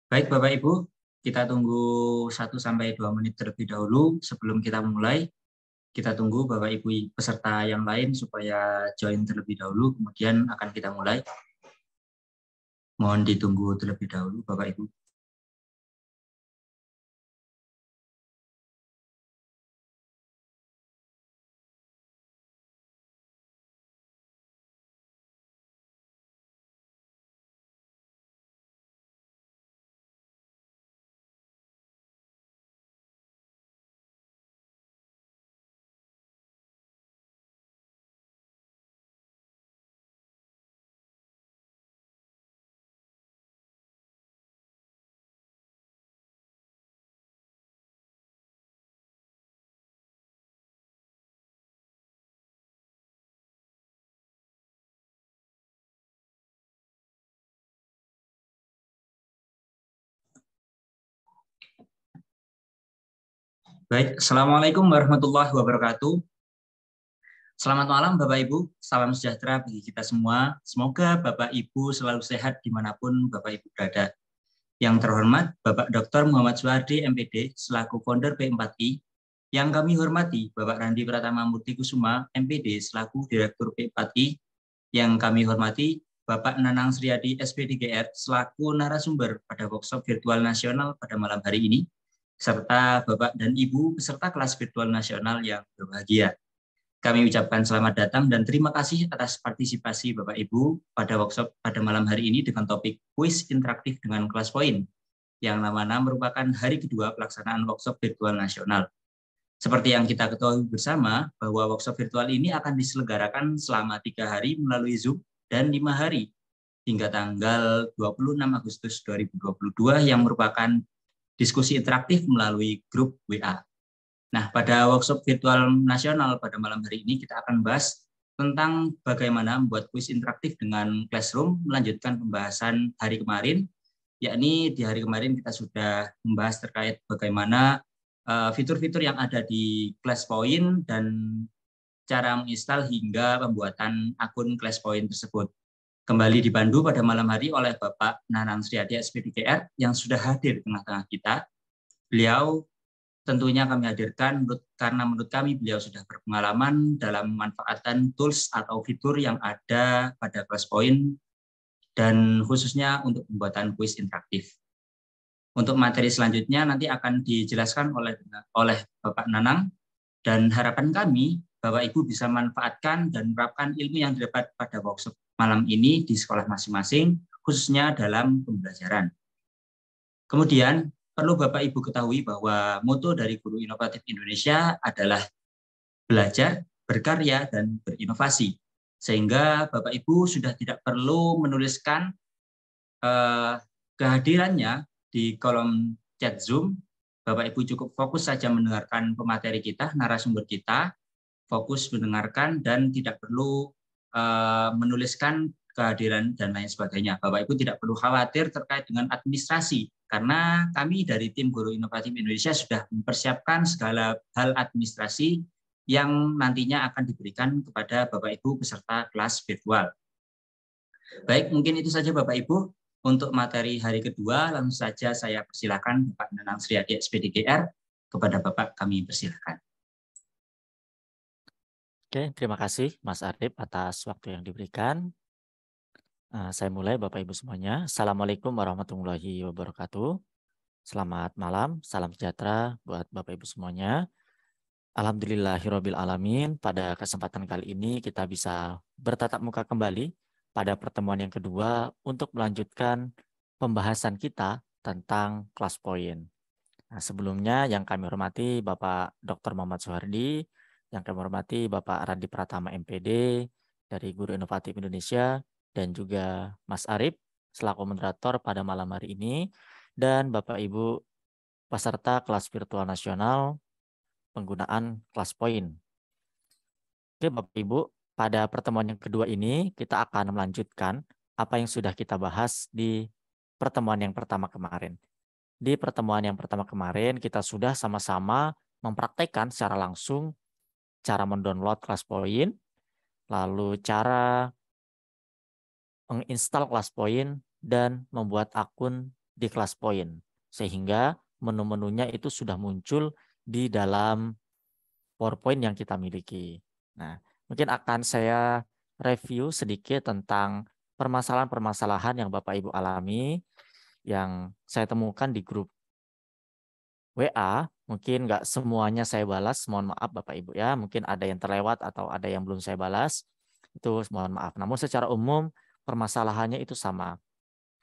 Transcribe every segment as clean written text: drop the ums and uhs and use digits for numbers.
Baik Bapak Ibu, kita tunggu 1 sampai 2 menit terlebih dahulu sebelum kita mulai. Kita tunggu Bapak Ibu peserta yang lain supaya join terlebih dahulu, kemudian akan kita mulai. Mohon ditunggu terlebih dahulu Bapak Ibu. Baik, Assalamualaikum warahmatullahi wabarakatuh. Selamat malam Bapak Ibu, salam sejahtera bagi kita semua. Semoga Bapak Ibu selalu sehat dimanapun Bapak Ibu berada. Yang terhormat Bapak Dr. Muhammad Suhardi, MPD, selaku founder P4I. Yang kami hormati Bapak Randi Pratama Murti Kusuma, MPD, selaku Direktur P4I. Yang kami hormati Bapak Nanang Sriadi, SPDGR, selaku narasumber pada workshop virtual nasional pada malam hari ini, serta Bapak dan Ibu peserta kelas virtual nasional yang berbahagia. Kami ucapkan selamat datang dan terima kasih atas partisipasi Bapak Ibu pada workshop pada malam hari ini dengan topik kuis interaktif dengan kelas poin, yang mana merupakan hari kedua pelaksanaan workshop virtual nasional. Seperti yang kita ketahui bersama, bahwa workshop virtual ini akan diselenggarakan selama 3 hari melalui Zoom dan 5 hari hingga tanggal 26 Agustus 2022 yang merupakan diskusi interaktif melalui grup WA. Nah, pada workshop virtual nasional pada malam hari ini kita akan bahas tentang bagaimana membuat kuis interaktif dengan Classroom, melanjutkan pembahasan hari kemarin, yakni di hari kemarin kita sudah membahas terkait bagaimana fitur-fitur yang ada di ClassPoint dan cara menginstal hingga pembuatan akun ClassPoint tersebut. Kembali dipandu pada malam hari oleh Bapak Nanang Sriadi, SPDGR, yang sudah hadir di tengah-tengah kita. Beliau tentunya kami hadirkan karena menurut kami beliau sudah berpengalaman dalam memanfaatkan tools atau fitur yang ada pada ClassPoint dan khususnya untuk pembuatan kuis interaktif. Untuk materi selanjutnya nanti akan dijelaskan oleh Bapak Nanang, dan harapan kami Bapak Ibu bisa manfaatkan dan menerapkan ilmu yang didapat pada workshop malam ini di sekolah masing-masing, khususnya dalam pembelajaran. Kemudian perlu Bapak Ibu ketahui bahwa moto dari Guru Inovatif Indonesia adalah belajar, berkarya, dan berinovasi. Sehingga Bapak Ibu sudah tidak perlu menuliskan kehadirannya di kolom chat Zoom. Bapak Ibu cukup fokus saja mendengarkan pemateri kita, narasumber kita, fokus mendengarkan dan tidak perlu menuliskan kehadiran dan lain sebagainya. Bapak Ibu tidak perlu khawatir terkait dengan administrasi, karena kami dari tim Guru Inovatif Indonesia sudah mempersiapkan segala hal administrasi yang nantinya akan diberikan kepada Bapak Ibu peserta kelas virtual. Baik, mungkin itu saja Bapak Ibu. Untuk materi hari kedua, langsung saja saya persilakan Bapak Nanang Sriadi, SPDGR. Kepada Bapak kami persilakan. Oke, terima kasih Mas Arif atas waktu yang diberikan. Saya mulai Bapak Ibu semuanya. Assalamualaikum warahmatullahi wabarakatuh. Selamat malam, salam sejahtera buat Bapak Ibu semuanya. Alhamdulillahirabbil alamin. Pada kesempatan kali ini kita bisa bertatap muka kembali pada pertemuan yang kedua untuk melanjutkan pembahasan kita tentang ClassPoint. Nah, sebelumnya yang kami hormati Bapak Dr. Muhammad Suhardi, yang kami hormati Bapak Randi Pratama MPD dari Guru Inovatif Indonesia, dan juga Mas Arif selaku moderator pada malam hari ini, dan Bapak Ibu peserta kelas virtual nasional penggunaan ClassPoint. Oke Bapak Ibu, pada pertemuan yang kedua ini kita akan melanjutkan apa yang sudah kita bahas di pertemuan yang pertama kemarin. Di pertemuan yang pertama kemarin kita sudah sama-sama mempraktekkan secara langsung cara mendownload ClassPoint, lalu cara menginstal ClassPoint dan membuat akun di ClassPoint. Sehingga menu-menunya itu sudah muncul di dalam PowerPoint yang kita miliki. Nah, mungkin akan saya review sedikit tentang permasalahan-permasalahan yang Bapak Ibu alami, yang saya temukan di grup WA. Mungkin nggak semuanya saya balas, mohon maaf Bapak Ibu ya. Mungkin ada yang terlewat atau ada yang belum saya balas, itu mohon maaf. Namun secara umum permasalahannya itu sama.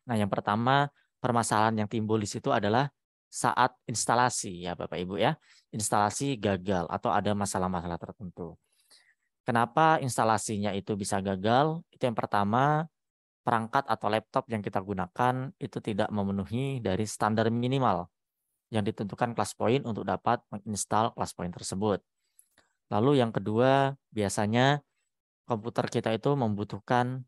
Nah, yang pertama permasalahan yang timbul di situ adalah saat instalasi ya Bapak Ibu ya. Instalasi gagal atau ada masalah-masalah tertentu. Kenapa instalasinya itu bisa gagal? Itu yang pertama, perangkat atau laptop yang kita gunakan itu tidak memenuhi dari standar minimal yang ditentukan ClassPoint untuk dapat menginstal ClassPoint tersebut. Lalu yang kedua, biasanya komputer kita itu membutuhkan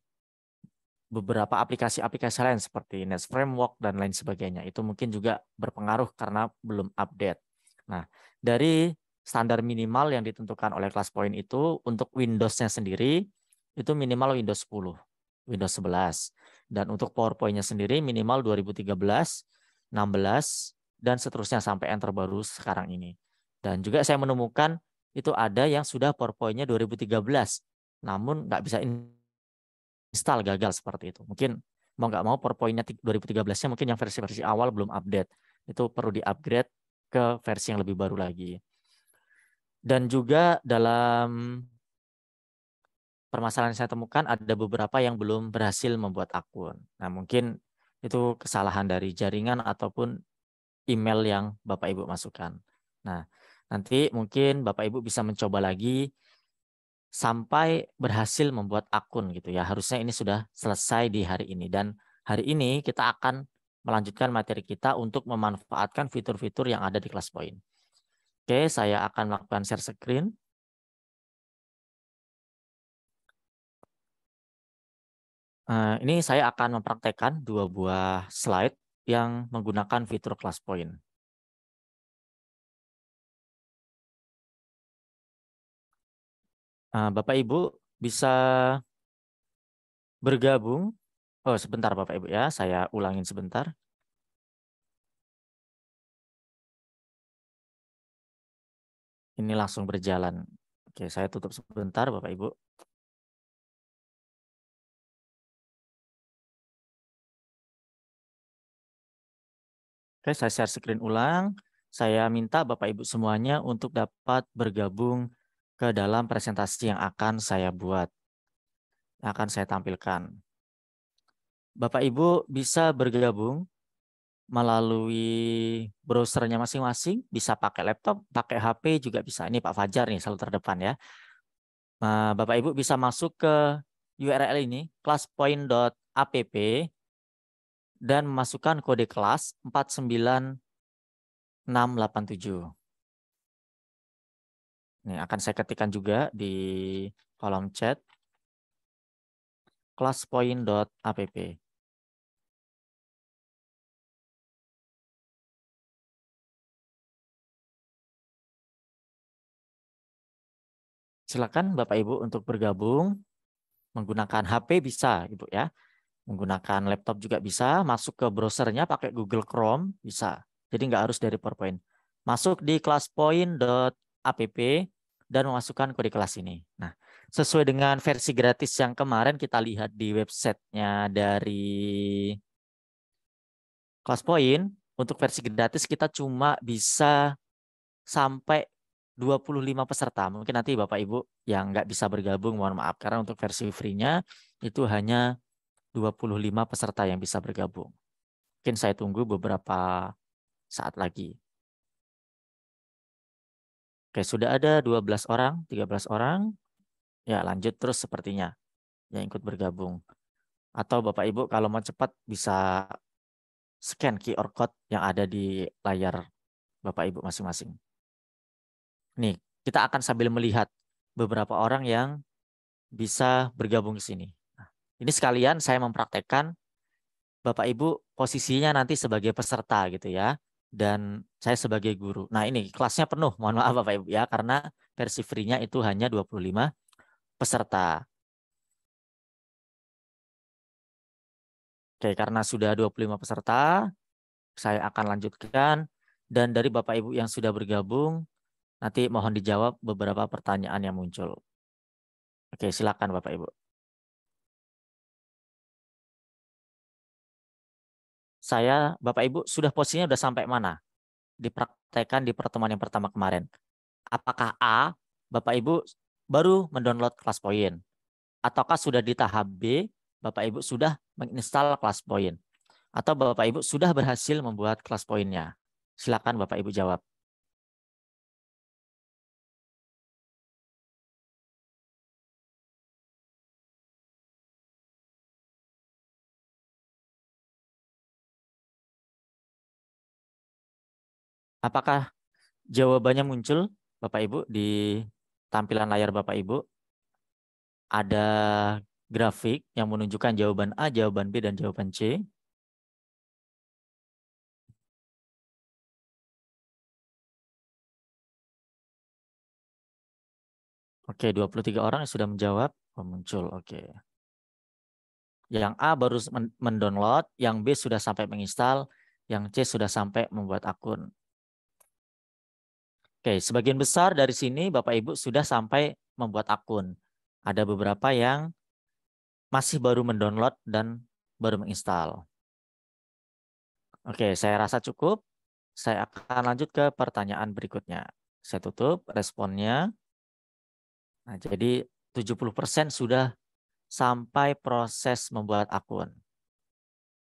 beberapa aplikasi-aplikasi lain seperti Next Framework dan lain sebagainya. Itu mungkin juga berpengaruh karena belum update. Nah, dari standar minimal yang ditentukan oleh ClassPoint itu untuk Windows-nya sendiri itu minimal Windows 10, Windows 11. Dan untuk PowerPoint-nya sendiri minimal 2013, 16, dan seterusnya sampai yang terbaru sekarang ini. Dan juga saya menemukan itu ada yang sudah PowerPoint-nya 2013, namun nggak bisa install, gagal seperti itu. Mungkin mau nggak mau PowerPoint-nya 2013-nya mungkin yang versi-versi awal belum update. Itu perlu di-upgrade ke versi yang lebih baru lagi. Dan juga dalam permasalahan yang saya temukan ada beberapa yang belum berhasil membuat akun. Nah, mungkin itu kesalahan dari jaringan ataupun email yang Bapak Ibu masukkan. Nah, nanti mungkin Bapak Ibu bisa mencoba lagi sampai berhasil membuat akun gitu ya. Harusnya ini sudah selesai di hari ini. Dan hari ini kita akan melanjutkan materi kita untuk memanfaatkan fitur-fitur yang ada di ClassPoint. Oke, saya akan melakukan share screen. Ini saya akan mempraktekkan 2 buah slide yang menggunakan fitur ClassPoint. Bapak Ibu bisa bergabung. Oh, sebentar Bapak Ibu ya, saya ulangin sebentar. Ini langsung berjalan. Oke, saya tutup sebentar Bapak Ibu. Oke, saya share screen ulang. Saya minta Bapak Ibu semuanya untuk dapat bergabung ke dalam presentasi yang akan saya buat, yang akan saya tampilkan. Bapak Ibu bisa bergabung melalui browsernya masing-masing, bisa pakai laptop, pakai HP juga bisa. Ini Pak Fajar nih selalu terdepan ya. Bapak Ibu bisa masuk ke URL ini, classpoint.app, dan memasukkan kode kelas 49687. Ini akan saya ketikkan juga di kolom chat, classpoint.app. Silakan Bapak Ibu untuk bergabung menggunakan HP bisa, Ibu ya. Menggunakan laptop juga bisa, masuk ke browsernya pakai Google Chrome bisa. Jadi nggak harus dari PowerPoint. Masuk di classpoint.app dan memasukkan kode kelas ini. Nah, sesuai dengan versi gratis yang kemarin kita lihat di websitenya dari ClassPoint, untuk versi gratis kita cuma bisa sampai 25 peserta. Mungkin nanti Bapak Ibu yang nggak bisa bergabung, mohon maaf. Karena untuk versi free-nya itu hanya 25 peserta yang bisa bergabung. Mungkin saya tunggu beberapa saat lagi. Oke, sudah ada 12 orang, 13 orang. Ya, lanjut terus sepertinya yang ikut bergabung. Atau Bapak Ibu kalau mau cepat bisa scan QR code yang ada di layar Bapak Ibu masing-masing. Nih, kita akan sambil melihat beberapa orang yang bisa bergabung ke sini. Nah, ini sekalian saya mempraktekkan Bapak Ibu posisinya nanti sebagai peserta gitu ya. Dan saya sebagai guru. Nah ini kelasnya penuh, mohon maaf Bapak Ibu ya. Karena versi free-nya itu hanya 25 peserta. Oke, karena sudah 25 peserta, saya akan lanjutkan. Dan dari Bapak Ibu yang sudah bergabung, nanti mohon dijawab beberapa pertanyaan yang muncul. Oke, silakan Bapak Ibu. Bapak Ibu, sudah posisinya sudah sampai mana? Dipraktekkan di pertemuan yang pertama kemarin. Apakah A, Bapak Ibu baru mendownload ClassPoint? Ataukah sudah di tahap B, Bapak Ibu sudah menginstal ClassPoint? Atau Bapak Ibu sudah berhasil membuat ClassPoint-nya? Silakan Bapak Ibu jawab. Apakah jawabannya muncul Bapak Ibu di tampilan layar Bapak Ibu? Ada grafik yang menunjukkan jawaban A, jawaban B, dan jawaban C. Oke, 23 orang yang sudah menjawab. Oh, muncul, oke. Yang A baru mendownload, yang B sudah sampai menginstal, yang C sudah sampai membuat akun. Oke, sebagian besar dari sini Bapak Ibu sudah sampai membuat akun. Ada beberapa yang masih baru mendownload dan baru menginstal. Oke, saya rasa cukup. Saya akan lanjut ke pertanyaan berikutnya. Saya tutup responnya. Nah, jadi 70% sudah sampai proses membuat akun.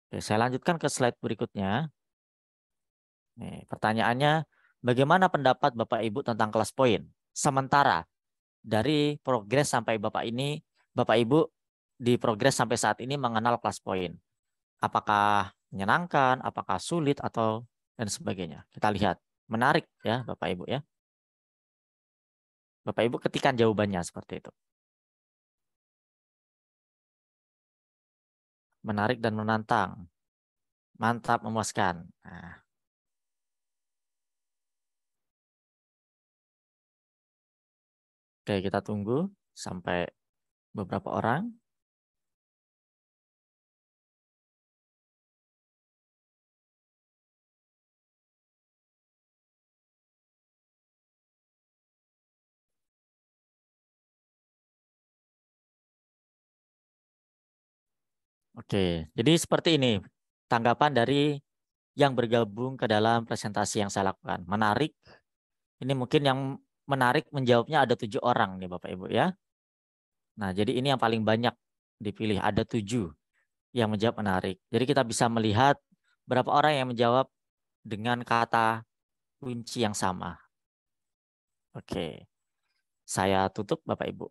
Oke, saya lanjutkan ke slide berikutnya. Nih, pertanyaannya, bagaimana pendapat Bapak Ibu tentang ClassPoint? Sementara dari progres sampai Bapak Ibu di progres sampai saat ini mengenal ClassPoint. Apakah menyenangkan, apakah sulit, atau dan sebagainya. Kita lihat. Menarik ya Bapak Ibu ya. Bapak Ibu ketikkan jawabannya seperti itu. Menarik dan menantang. Mantap, memuaskan. Nah, oke, kita tunggu sampai beberapa orang. Oke, jadi seperti ini tanggapan dari yang bergabung ke dalam presentasi yang saya lakukan. Menarik. Ini mungkin yang menarik menjawabnya ada 7 orang nih Bapak Ibu ya. Nah, jadi ini yang paling banyak dipilih. Ada 7 yang menjawab menarik. Jadi kita bisa melihat berapa orang yang menjawab dengan kata kunci yang sama. Oke, saya tutup Bapak Ibu.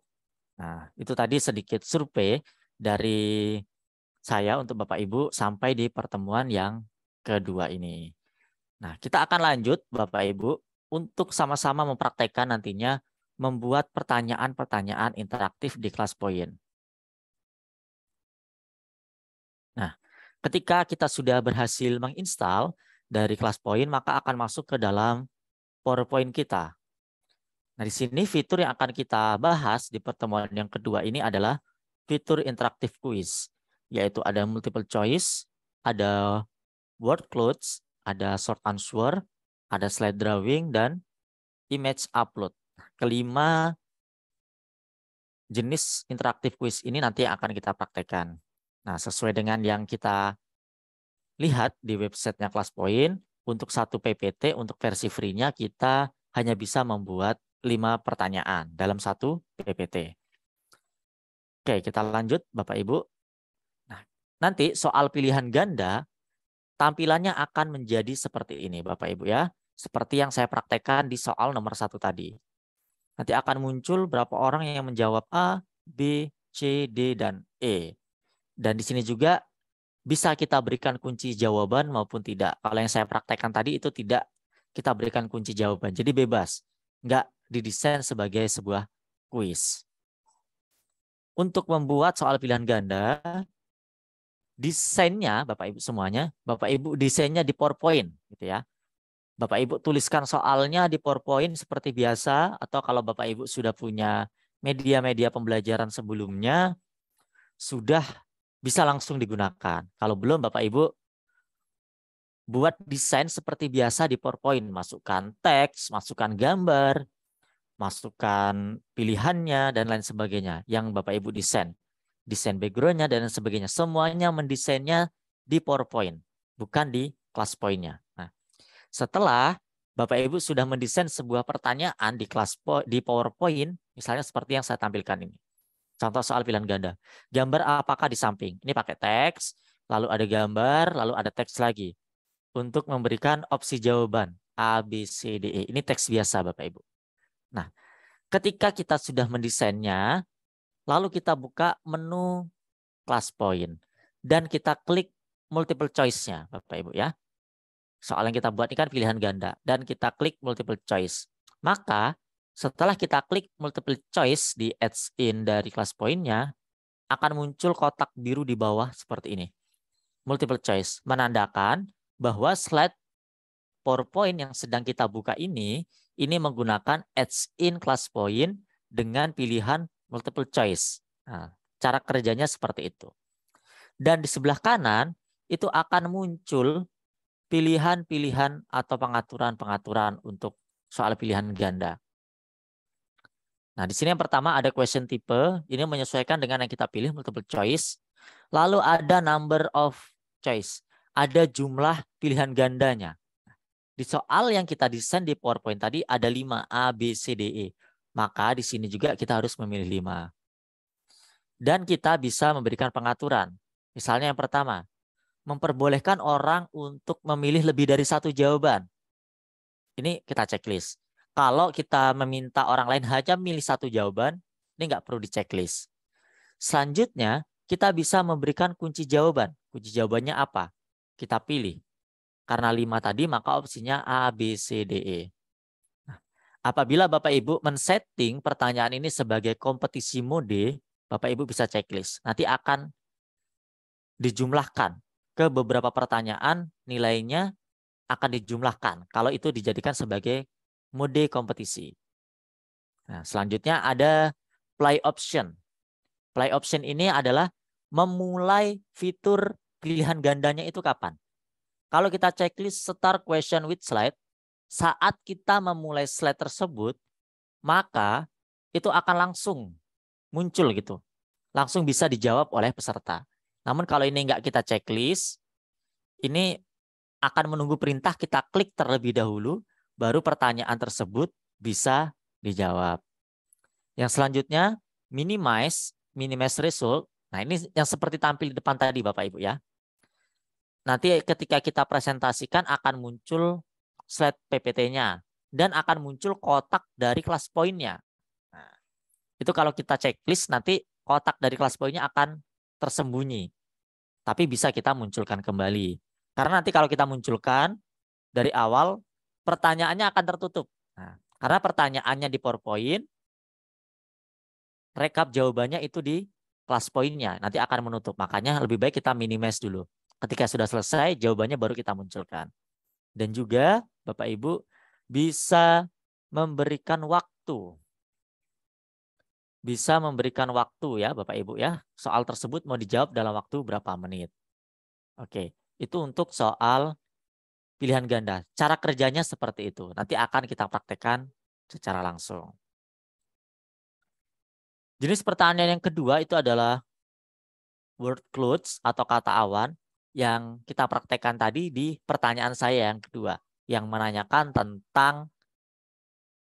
Nah, itu tadi sedikit survei dari saya untuk Bapak Ibu sampai di pertemuan yang kedua ini. Nah, kita akan lanjut Bapak Ibu untuk sama-sama mempraktekkan nantinya membuat pertanyaan-pertanyaan interaktif di ClassPoint. Nah, ketika kita sudah berhasil menginstal dari ClassPoint, maka akan masuk ke dalam PowerPoint kita. Nah, di sini fitur yang akan kita bahas di pertemuan yang kedua ini adalah fitur interaktif quiz, yaitu ada multiple choice, ada word clouds, ada short answer, ada slide drawing, dan image upload. Kelima jenis interaktif quiz ini nanti akan kita praktekkan. Nah, sesuai dengan yang kita lihat di websitenya ClassPoint, untuk satu PPT, untuk versi free-nya kita hanya bisa membuat 5 pertanyaan dalam satu PPT. Oke, kita lanjut Bapak Ibu. Nah, nanti soal pilihan ganda, tampilannya akan menjadi seperti ini Bapak Ibu ya. Seperti yang saya praktekkan di soal nomor 1 tadi. Nanti akan muncul berapa orang yang menjawab A, B, C, D, dan E. Dan di sini juga bisa kita berikan kunci jawaban maupun tidak. Kalau yang saya praktekkan tadi itu tidak kita berikan kunci jawaban. Jadi bebas. Nggak didesain sebagai sebuah kuis. Untuk membuat soal pilihan ganda, desainnya Bapak Ibu semuanya, Bapak Ibu desainnya di PowerPoint gitu ya. Bapak Ibu tuliskan soalnya di PowerPoint seperti biasa, atau kalau Bapak Ibu sudah punya media-media pembelajaran sebelumnya, sudah bisa langsung digunakan. Kalau belum Bapak Ibu buat desain seperti biasa di PowerPoint. Masukkan teks, masukkan gambar, masukkan pilihannya, dan lain sebagainya. Yang Bapak Ibu desain. Desain background-nya dan lain sebagainya. Semuanya mendesainnya di PowerPoint, bukan di kelas point-nya. Nah, setelah Bapak Ibu sudah mendesain sebuah pertanyaan di PowerPoint, misalnya seperti yang saya tampilkan ini. Contoh soal pilihan ganda. Gambar apakah di samping? Ini pakai teks, lalu ada gambar, lalu ada teks lagi. Untuk memberikan opsi jawaban A, B, C, D, E. Ini teks biasa Bapak Ibu. Nah, ketika kita sudah mendesainnya, lalu kita buka menu class point. Dan kita klik multiple choice-nya Bapak Ibu ya. Soal yang kita buat ini kan pilihan ganda. Dan kita klik multiple choice. Maka setelah kita klik multiple choice di edge in dari class point-nya, akan muncul kotak biru di bawah seperti ini. Multiple choice. Menandakan bahwa slide PowerPoint yang sedang kita buka ini menggunakan edge in class point dengan pilihan multiple choice. Nah, cara kerjanya seperti itu. Dan di sebelah kanan itu akan muncul pilihan-pilihan atau pengaturan-pengaturan untuk soal pilihan ganda. Nah, di sini yang pertama ada question type. Ini menyesuaikan dengan yang kita pilih, multiple choice. Lalu ada number of choice. Ada jumlah pilihan gandanya. Di soal yang kita desain di PowerPoint tadi ada 5 A, B, C, D, E. Maka di sini juga kita harus memilih 5. Dan kita bisa memberikan pengaturan. Misalnya yang pertama, memperbolehkan orang untuk memilih lebih dari satu jawaban. Ini kita checklist. Kalau kita meminta orang lain hanya milih satu jawaban, ini nggak perlu di checklist. Selanjutnya, kita bisa memberikan kunci jawaban. Kunci jawabannya apa? Kita pilih. Karena 5 tadi, maka opsinya A, B, C, D, E. Nah, apabila Bapak Ibu men-setting pertanyaan ini sebagai kompetisi mode, Bapak Ibu bisa checklist. Nanti akan dijumlahkan ke beberapa pertanyaan, nilainya akan dijumlahkan kalau itu dijadikan sebagai mode kompetisi. Nah, selanjutnya ada play option. Play option ini adalah memulai fitur pilihan gandanya itu kapan? Kalau kita checklist start question with slide, saat kita memulai slide tersebut, maka itu akan langsung muncul gitu. Langsung bisa dijawab oleh peserta. Namun kalau ini enggak kita checklist, ini akan menunggu perintah kita klik terlebih dahulu, baru pertanyaan tersebut bisa dijawab. Yang selanjutnya, minimize result. Nah, ini yang seperti tampil di depan tadi Bapak Ibu ya. Nanti ketika kita presentasikan akan muncul slide PPT-nya dan akan muncul kotak dari kelas poinnya. Nah, itu kalau kita checklist nanti kotak dari kelas poinnya akan tersembunyi. Tapi bisa kita munculkan kembali. Karena nanti kalau kita munculkan dari awal, pertanyaannya akan tertutup. Nah, karena pertanyaannya di PowerPoint, rekap jawabannya itu di kelas poinnya. Nanti akan menutup. Makanya lebih baik kita minimize dulu. Ketika sudah selesai, jawabannya baru kita munculkan. Dan juga Bapak Ibu bisa memberikan waktu. Bisa memberikan waktu ya Bapak Ibu ya. Soal tersebut mau dijawab dalam waktu berapa menit. Oke, itu untuk soal pilihan ganda. Cara kerjanya seperti itu. Nanti akan kita praktekkan secara langsung. Jenis pertanyaan yang kedua itu adalah word clouds atau kata awan yang kita praktekkan tadi di pertanyaan saya yang kedua. Yang menanyakan tentang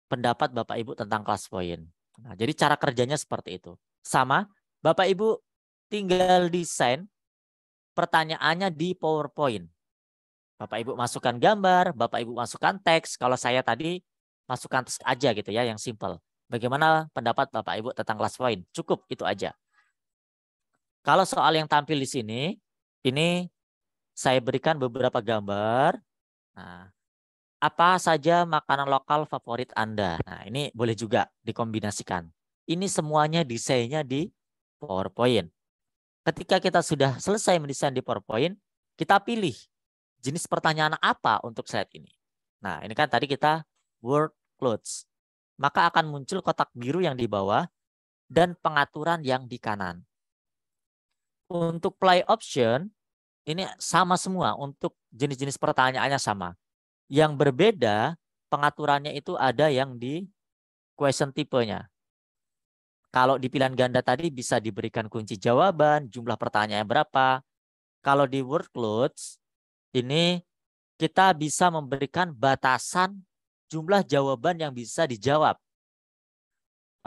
pendapat Bapak Ibu tentang kelas point. Nah, jadi cara kerjanya seperti itu. Sama, Bapak Ibu tinggal desain pertanyaannya di PowerPoint. Bapak Ibu masukkan gambar, Bapak Ibu masukkan teks. Kalau saya tadi masukkan teks aja gitu ya, yang simple. Bagaimana pendapat Bapak Ibu tentang kelas point? Cukup itu aja. Kalau soal yang tampil di sini, ini saya berikan beberapa gambar. Nah, apa saja makanan lokal favorit Anda? Nah, ini boleh juga dikombinasikan. Ini semuanya desainnya di PowerPoint. Ketika kita sudah selesai mendesain di PowerPoint, kita pilih jenis pertanyaan apa untuk slide ini. Nah, ini kan tadi kita word clouds. Maka akan muncul kotak biru yang di bawah dan pengaturan yang di kanan. Untuk play option, ini sama semua untuk jenis-jenis pertanyaannya sama. Yang berbeda pengaturannya itu ada yang di question tipenya. Kalau di pilihan ganda tadi bisa diberikan kunci jawaban, jumlah pertanyaan berapa. Kalau di workloads ini kita bisa memberikan batasan jumlah jawaban yang bisa dijawab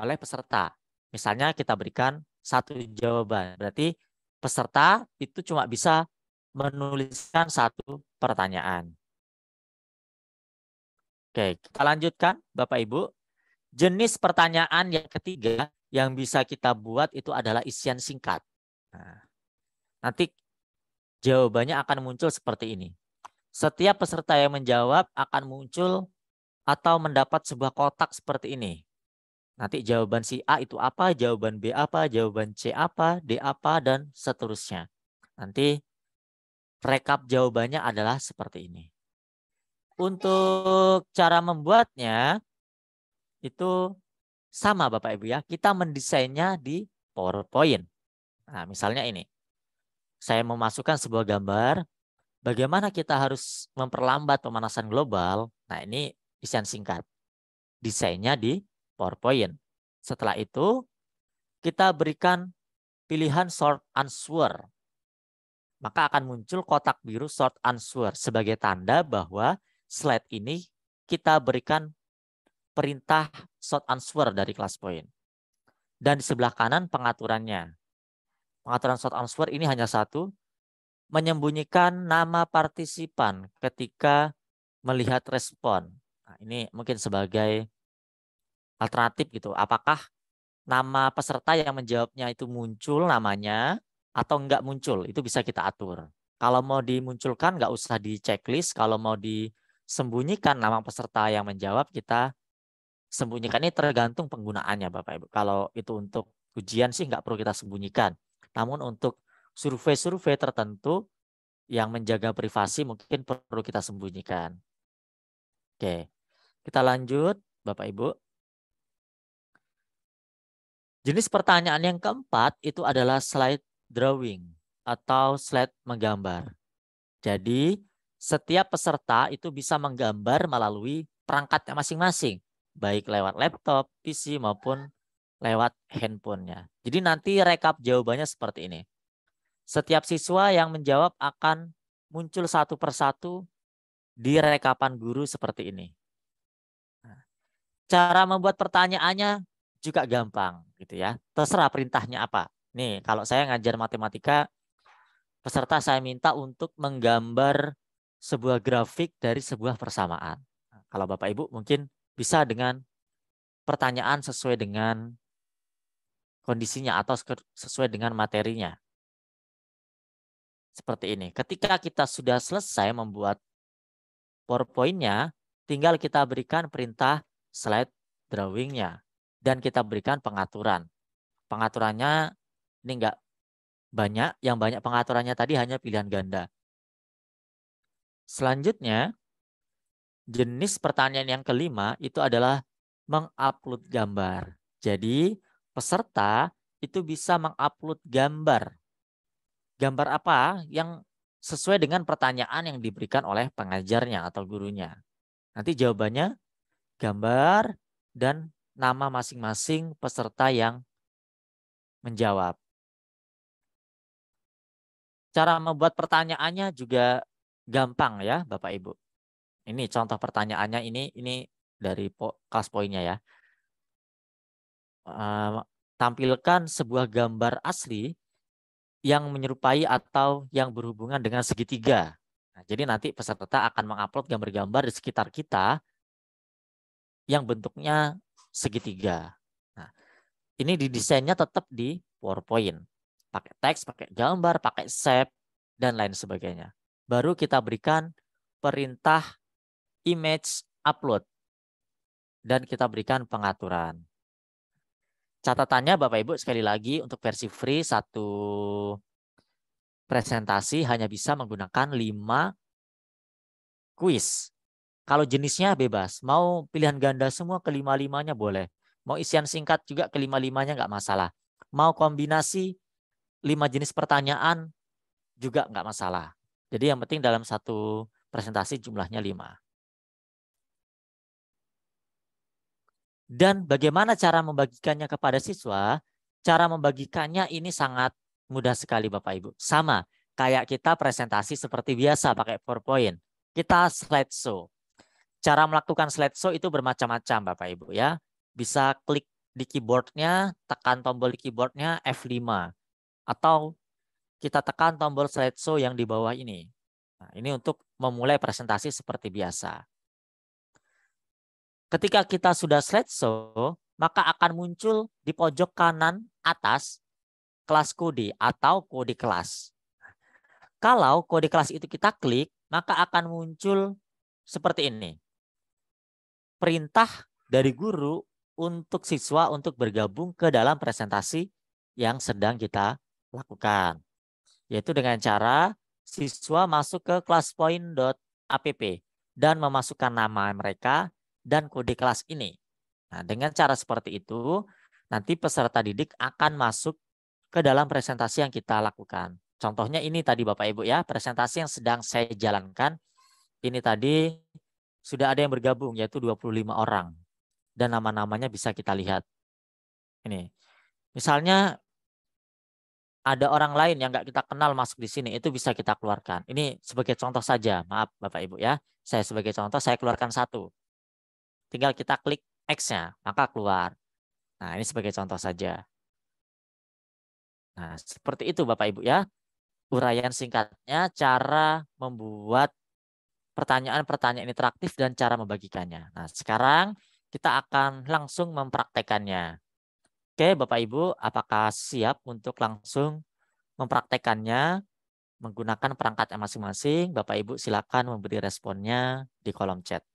oleh peserta. Misalnya kita berikan satu jawaban. Berarti peserta itu cuma bisa menuliskan satu pertanyaan. Oke, kita lanjutkan Bapak Ibu. Jenis pertanyaan yang ketiga yang bisa kita buat itu adalah isian singkat. Nah, nanti jawabannya akan muncul seperti ini. Setiap peserta yang menjawab akan muncul atau mendapat sebuah kotak seperti ini. Nanti jawaban si A itu apa, jawaban B apa, jawaban C apa, D apa, dan seterusnya. Nanti rekap jawabannya adalah seperti ini. Untuk cara membuatnya itu sama Bapak Ibu ya. Kita mendesainnya di PowerPoint. Nah, misalnya ini. Saya memasukkan sebuah gambar. Bagaimana kita harus memperlambat pemanasan global. Nah, ini isian singkat. Desainnya di PowerPoint. Setelah itu, kita berikan pilihan short answer. Maka akan muncul kotak biru short answer sebagai tanda bahwa slide ini kita berikan perintah short answer dari kelas point. Dan di sebelah kanan pengaturannya. Pengaturan short answer ini hanya satu, menyembunyikan nama partisipan ketika melihat respon. Nah, ini mungkin sebagai alternatif gitu. Apakah nama peserta yang menjawabnya itu muncul namanya atau enggak muncul? Itu bisa kita atur. Kalau mau dimunculkan nggak usah di checklist. Kalau mau disembunyikan nama peserta yang menjawab, kita sembunyikan. Ini tergantung penggunaannya Bapak Ibu. Kalau itu untuk ujian sih nggak perlu kita sembunyikan. Namun untuk survei-survei tertentu yang menjaga privasi mungkin perlu kita sembunyikan. Oke, kita lanjut Bapak Ibu. Jenis pertanyaan yang keempat itu adalah slide drawing atau slide menggambar. Jadi setiap peserta itu bisa menggambar melalui perangkatnya masing-masing, baik lewat laptop, PC maupun lewat handphonenya. Jadi nanti rekap jawabannya seperti ini. Setiap siswa yang menjawab akan muncul satu persatu di rekapan guru seperti ini. Cara membuat pertanyaannya juga gampang gitu ya. Terserah perintahnya apa. Nih, kalau saya ngajar matematika, peserta saya minta untuk menggambar sebuah grafik dari sebuah persamaan. Kalau Bapak Ibu mungkin bisa dengan pertanyaan sesuai dengan kondisinya atau sesuai dengan materinya. Seperti ini. Ketika kita sudah selesai membuat PowerPoint-nya, tinggal kita berikan perintah slide drawing-nya. Dan kita berikan pengaturan. Pengaturannya ini enggak banyak. Yang banyak pengaturannya tadi hanya pilihan ganda. Selanjutnya, jenis pertanyaan yang kelima itu adalah mengupload gambar. Jadi, peserta itu bisa mengupload gambar. Gambar apa yang sesuai dengan pertanyaan yang diberikan oleh pengajarnya atau gurunya. Nanti jawabannya gambar dan nama masing-masing peserta yang menjawab. Cara membuat pertanyaannya juga gampang ya Bapak Ibu. Ini contoh pertanyaannya ini dari kelas poinnya ya. Tampilkan sebuah gambar asli yang menyerupai atau yang berhubungan dengan segitiga. Nah, jadi nanti peserta akan mengupload gambar-gambar di sekitar kita yang bentuknya segitiga. Nah, ini didesainnya tetap di PowerPoint. Pakai teks, pakai gambar, pakai shape, dan lain sebagainya. Baru kita berikan perintah image upload. Dan kita berikan pengaturan. Catatannya Bapak Ibu sekali lagi untuk versi free satu presentasi hanya bisa menggunakan 5 kuis. Kalau jenisnya bebas, mau pilihan ganda semua kelima-limanya boleh. Mau isian singkat juga kelima-limanya nggak masalah. Mau kombinasi 5 jenis pertanyaan juga nggak masalah. Jadi yang penting dalam satu presentasi jumlahnya 5. Dan bagaimana cara membagikannya kepada siswa? Cara membagikannya ini sangat mudah sekali Bapak Ibu. Sama kayak kita presentasi seperti biasa pakai PowerPoint. Kita slideshow. Cara melakukan slideshow itu bermacam-macam Bapak Ibu ya. Bisa klik di keyboardnya, tekan tombol di keyboardnya F5. Atau kita tekan tombol slideshow yang di bawah ini. Nah, ini untuk memulai presentasi seperti biasa. Ketika kita sudah slideshow, maka akan muncul di pojok kanan atas kelas kode atau kode kelas. Kalau kode kelas itu kita klik, maka akan muncul seperti ini. Perintah dari guru untuk siswa untuk bergabung ke dalam presentasi yang sedang kita lakukan. Yaitu dengan cara siswa masuk ke classpoint.app dan memasukkan nama mereka dan kode kelas ini. Nah, dengan cara seperti itu, nanti peserta didik akan masuk ke dalam presentasi yang kita lakukan. Contohnya ini tadi Bapak Ibu ya, presentasi yang sedang saya jalankan. Ini tadi sudah ada yang bergabung, yaitu 25 orang. Dan nama-namanya bisa kita lihat. Ini. Misalnya ada orang lain yang nggak kita kenal masuk di sini, itu bisa kita keluarkan. Ini sebagai contoh saja, maaf Bapak Ibu ya. Saya sebagai contoh, saya keluarkan satu. Tinggal kita klik X-nya, maka keluar. Nah, ini sebagai contoh saja. Nah, seperti itu Bapak Ibu ya. Uraian singkatnya, cara membuat pertanyaan-pertanyaan interaktif dan cara membagikannya. Nah, sekarang kita akan langsung mempraktekannya. Oke, Bapak Ibu, apakah siap untuk langsung mempraktekannya menggunakan perangkatnya masing-masing? Bapak Ibu silakan memberi responnya di kolom chat.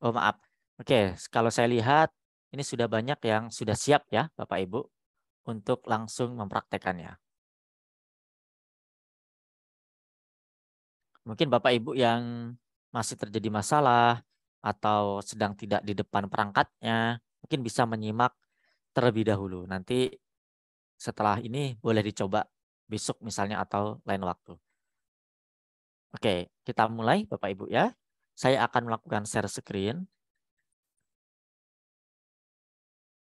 Oh maaf. Oke, kalau saya lihat ini sudah banyak yang sudah siap ya Bapak Ibu untuk langsung mempraktekannya. Mungkin Bapak Ibu yang masih terjadi masalah atau sedang tidak di depan perangkatnya, mungkin bisa menyimak terlebih dahulu. Nanti setelah ini boleh dicoba besok misalnya atau lain waktu. Oke, kita mulai Bapak Ibu ya. Saya akan melakukan share screen.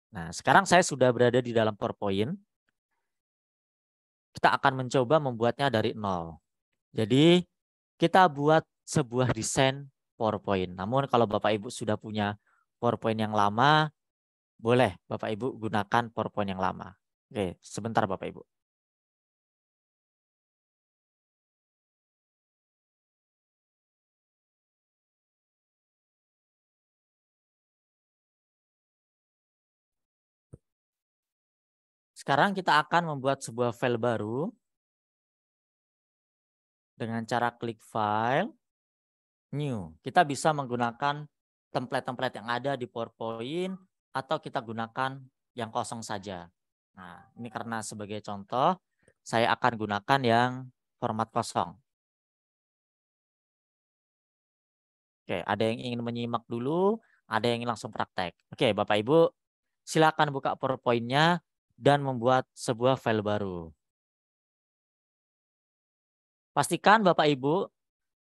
Nah, sekarang saya sudah berada di dalam PowerPoint. Kita akan mencoba membuatnya dari nol. Jadi kita buat sebuah desain PowerPoint. Namun kalau Bapak Ibu sudah punya PowerPoint yang lama, boleh Bapak Ibu gunakan PowerPoint yang lama. Oke, sebentar Bapak Ibu. Sekarang kita akan membuat sebuah file baru dengan cara klik file, new. Kita bisa menggunakan template-template yang ada di PowerPoint atau kita gunakan yang kosong saja. Nah, ini karena sebagai contoh, saya akan gunakan yang format kosong. Oke, ada yang ingin menyimak dulu, ada yang ingin langsung praktek. Oke, Bapak Ibu, silakan buka PowerPoint-nya dan membuat sebuah file baru. Pastikan Bapak Ibu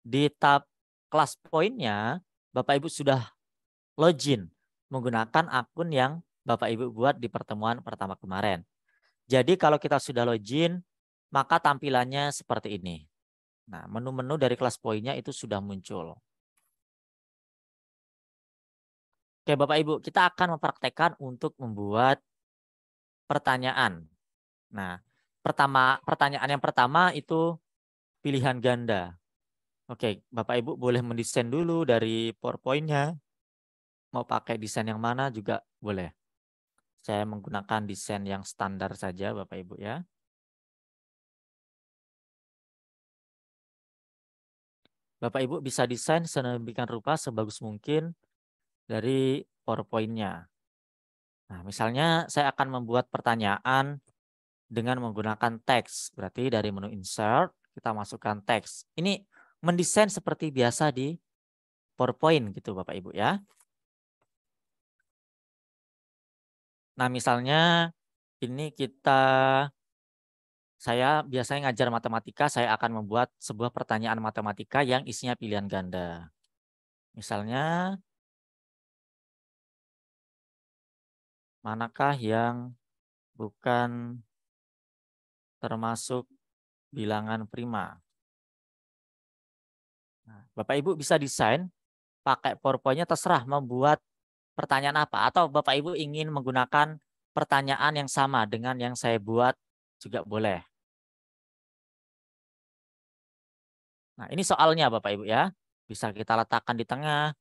di tab kelas poinnya, Bapak Ibu sudah login menggunakan akun yang Bapak Ibu buat di pertemuan pertama kemarin. Jadi kalau kita sudah login, maka tampilannya seperti ini. Nah, menu-menu dari kelas poinnya itu sudah muncul. Oke, Bapak Ibu, kita akan mempraktekkan untuk membuat pertanyaan. Nah, pertanyaan yang pertama itu pilihan ganda. Oke, Bapak Ibu boleh mendesain dulu dari PowerPoint-nya. Mau pakai desain yang mana juga boleh. Saya menggunakan desain yang standar saja Bapak Ibu ya. Bapak Ibu bisa desain sedemikian rupa sebagus mungkin dari PowerPoint-nya. Nah, misalnya saya akan membuat pertanyaan dengan menggunakan teks. Berarti dari menu insert kita masukkan teks. Ini mendesain seperti biasa di PowerPoint gitu Bapak Ibu ya. Nah, misalnya ini saya biasanya ngajar matematika, saya akan membuat sebuah pertanyaan matematika yang isinya pilihan ganda. Misalnya, manakah yang bukan termasuk bilangan prima? Nah, Bapak Ibu bisa desain pakai PowerPoint-nya, terserah membuat pertanyaan apa. Atau Bapak Ibu ingin menggunakan pertanyaan yang sama dengan yang saya buat juga boleh. Nah, ini soalnya Bapak Ibu ya. Bisa kita letakkan di tengah.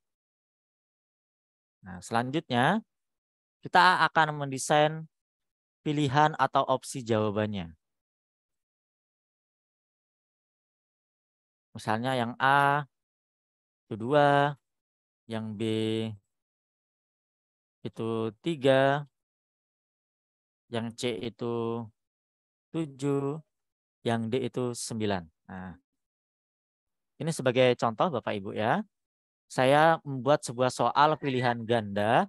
Nah, selanjutnya kita akan mendesain pilihan atau opsi jawabannya. Misalnya yang A itu 2, yang B itu 3, yang C itu 7, yang D itu 9. Nah, ini sebagai contoh Bapak Ibu ya. Saya membuat sebuah soal pilihan ganda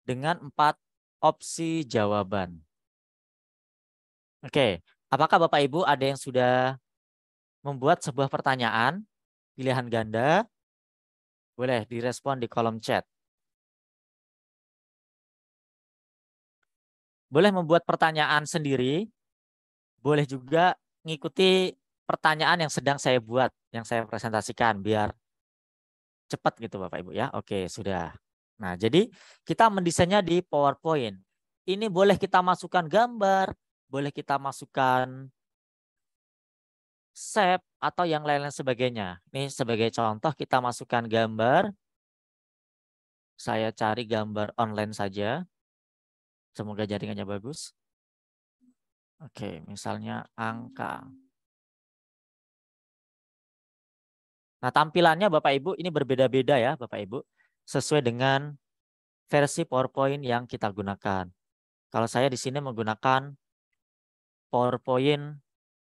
dengan 4 opsi jawaban. Oke, apakah Bapak Ibu ada yang sudah membuat sebuah pertanyaan pilihan ganda? Boleh direspon di kolom chat. Boleh membuat pertanyaan sendiri, boleh juga ngikuti pertanyaan yang sedang saya buat, yang saya presentasikan, biar cepat gitu Bapak Ibu ya. Oke, sudah. Nah, jadi kita mendesainnya di PowerPoint. Ini boleh kita masukkan gambar, boleh kita masukkan shape atau yang lain-lain sebagainya. Ini sebagai contoh kita masukkan gambar. Saya cari gambar online saja. Semoga jaringannya bagus. Oke, misalnya angka. Nah, tampilannya Bapak Ibu ini berbeda-beda ya Bapak Ibu. Sesuai dengan versi PowerPoint yang kita gunakan. Kalau saya di sini menggunakan PowerPoint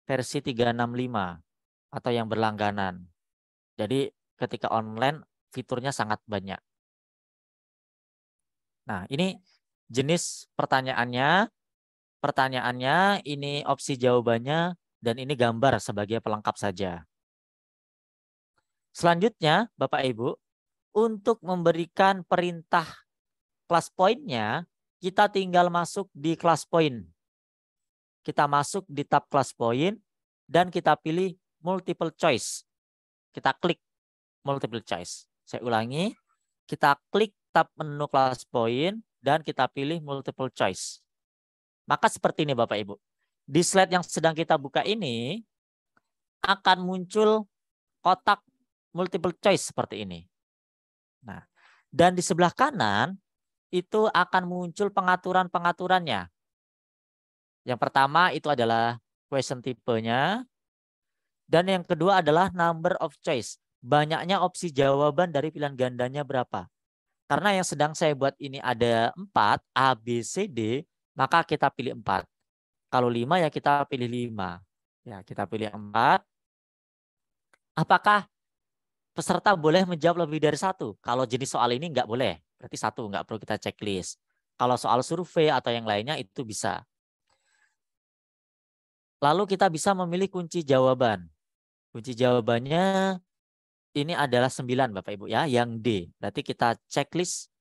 versi 365 atau yang berlangganan. Jadi ketika online fiturnya sangat banyak. Nah, ini jenis pertanyaannya. Pertanyaannya ini opsi jawabannya dan ini gambar sebagai pelengkap saja. Selanjutnya Bapak Ibu, untuk memberikan perintah class point-nya, kita tinggal masuk di class point. Kita masuk di tab class point dan kita pilih multiple choice. Kita klik multiple choice. Saya ulangi, kita klik tab menu class point dan kita pilih multiple choice. Maka seperti ini Bapak Ibu. Di slide yang sedang kita buka ini akan muncul kotak multiple choice seperti ini. Nah, dan di sebelah kanan itu akan muncul pengaturan-pengaturannya. Yang pertama itu adalah question tipenya. Dan yang kedua adalah number of choice. Banyaknya opsi jawaban dari pilihan gandanya berapa. Karena yang sedang saya buat ini ada 4, A, B, C, D, maka kita pilih 4. Kalau 5 ya kita pilih 5. Ya, kita pilih 4. Apakah peserta boleh menjawab lebih dari 1? Kalau jenis soal ini nggak boleh. Berarti 1, nggak perlu kita checklist. Kalau soal survei atau yang lainnya itu bisa. Lalu kita bisa memilih kunci jawaban. Kunci jawabannya ini adalah 9 Bapak Ibu ya, yang D. Berarti kita checklist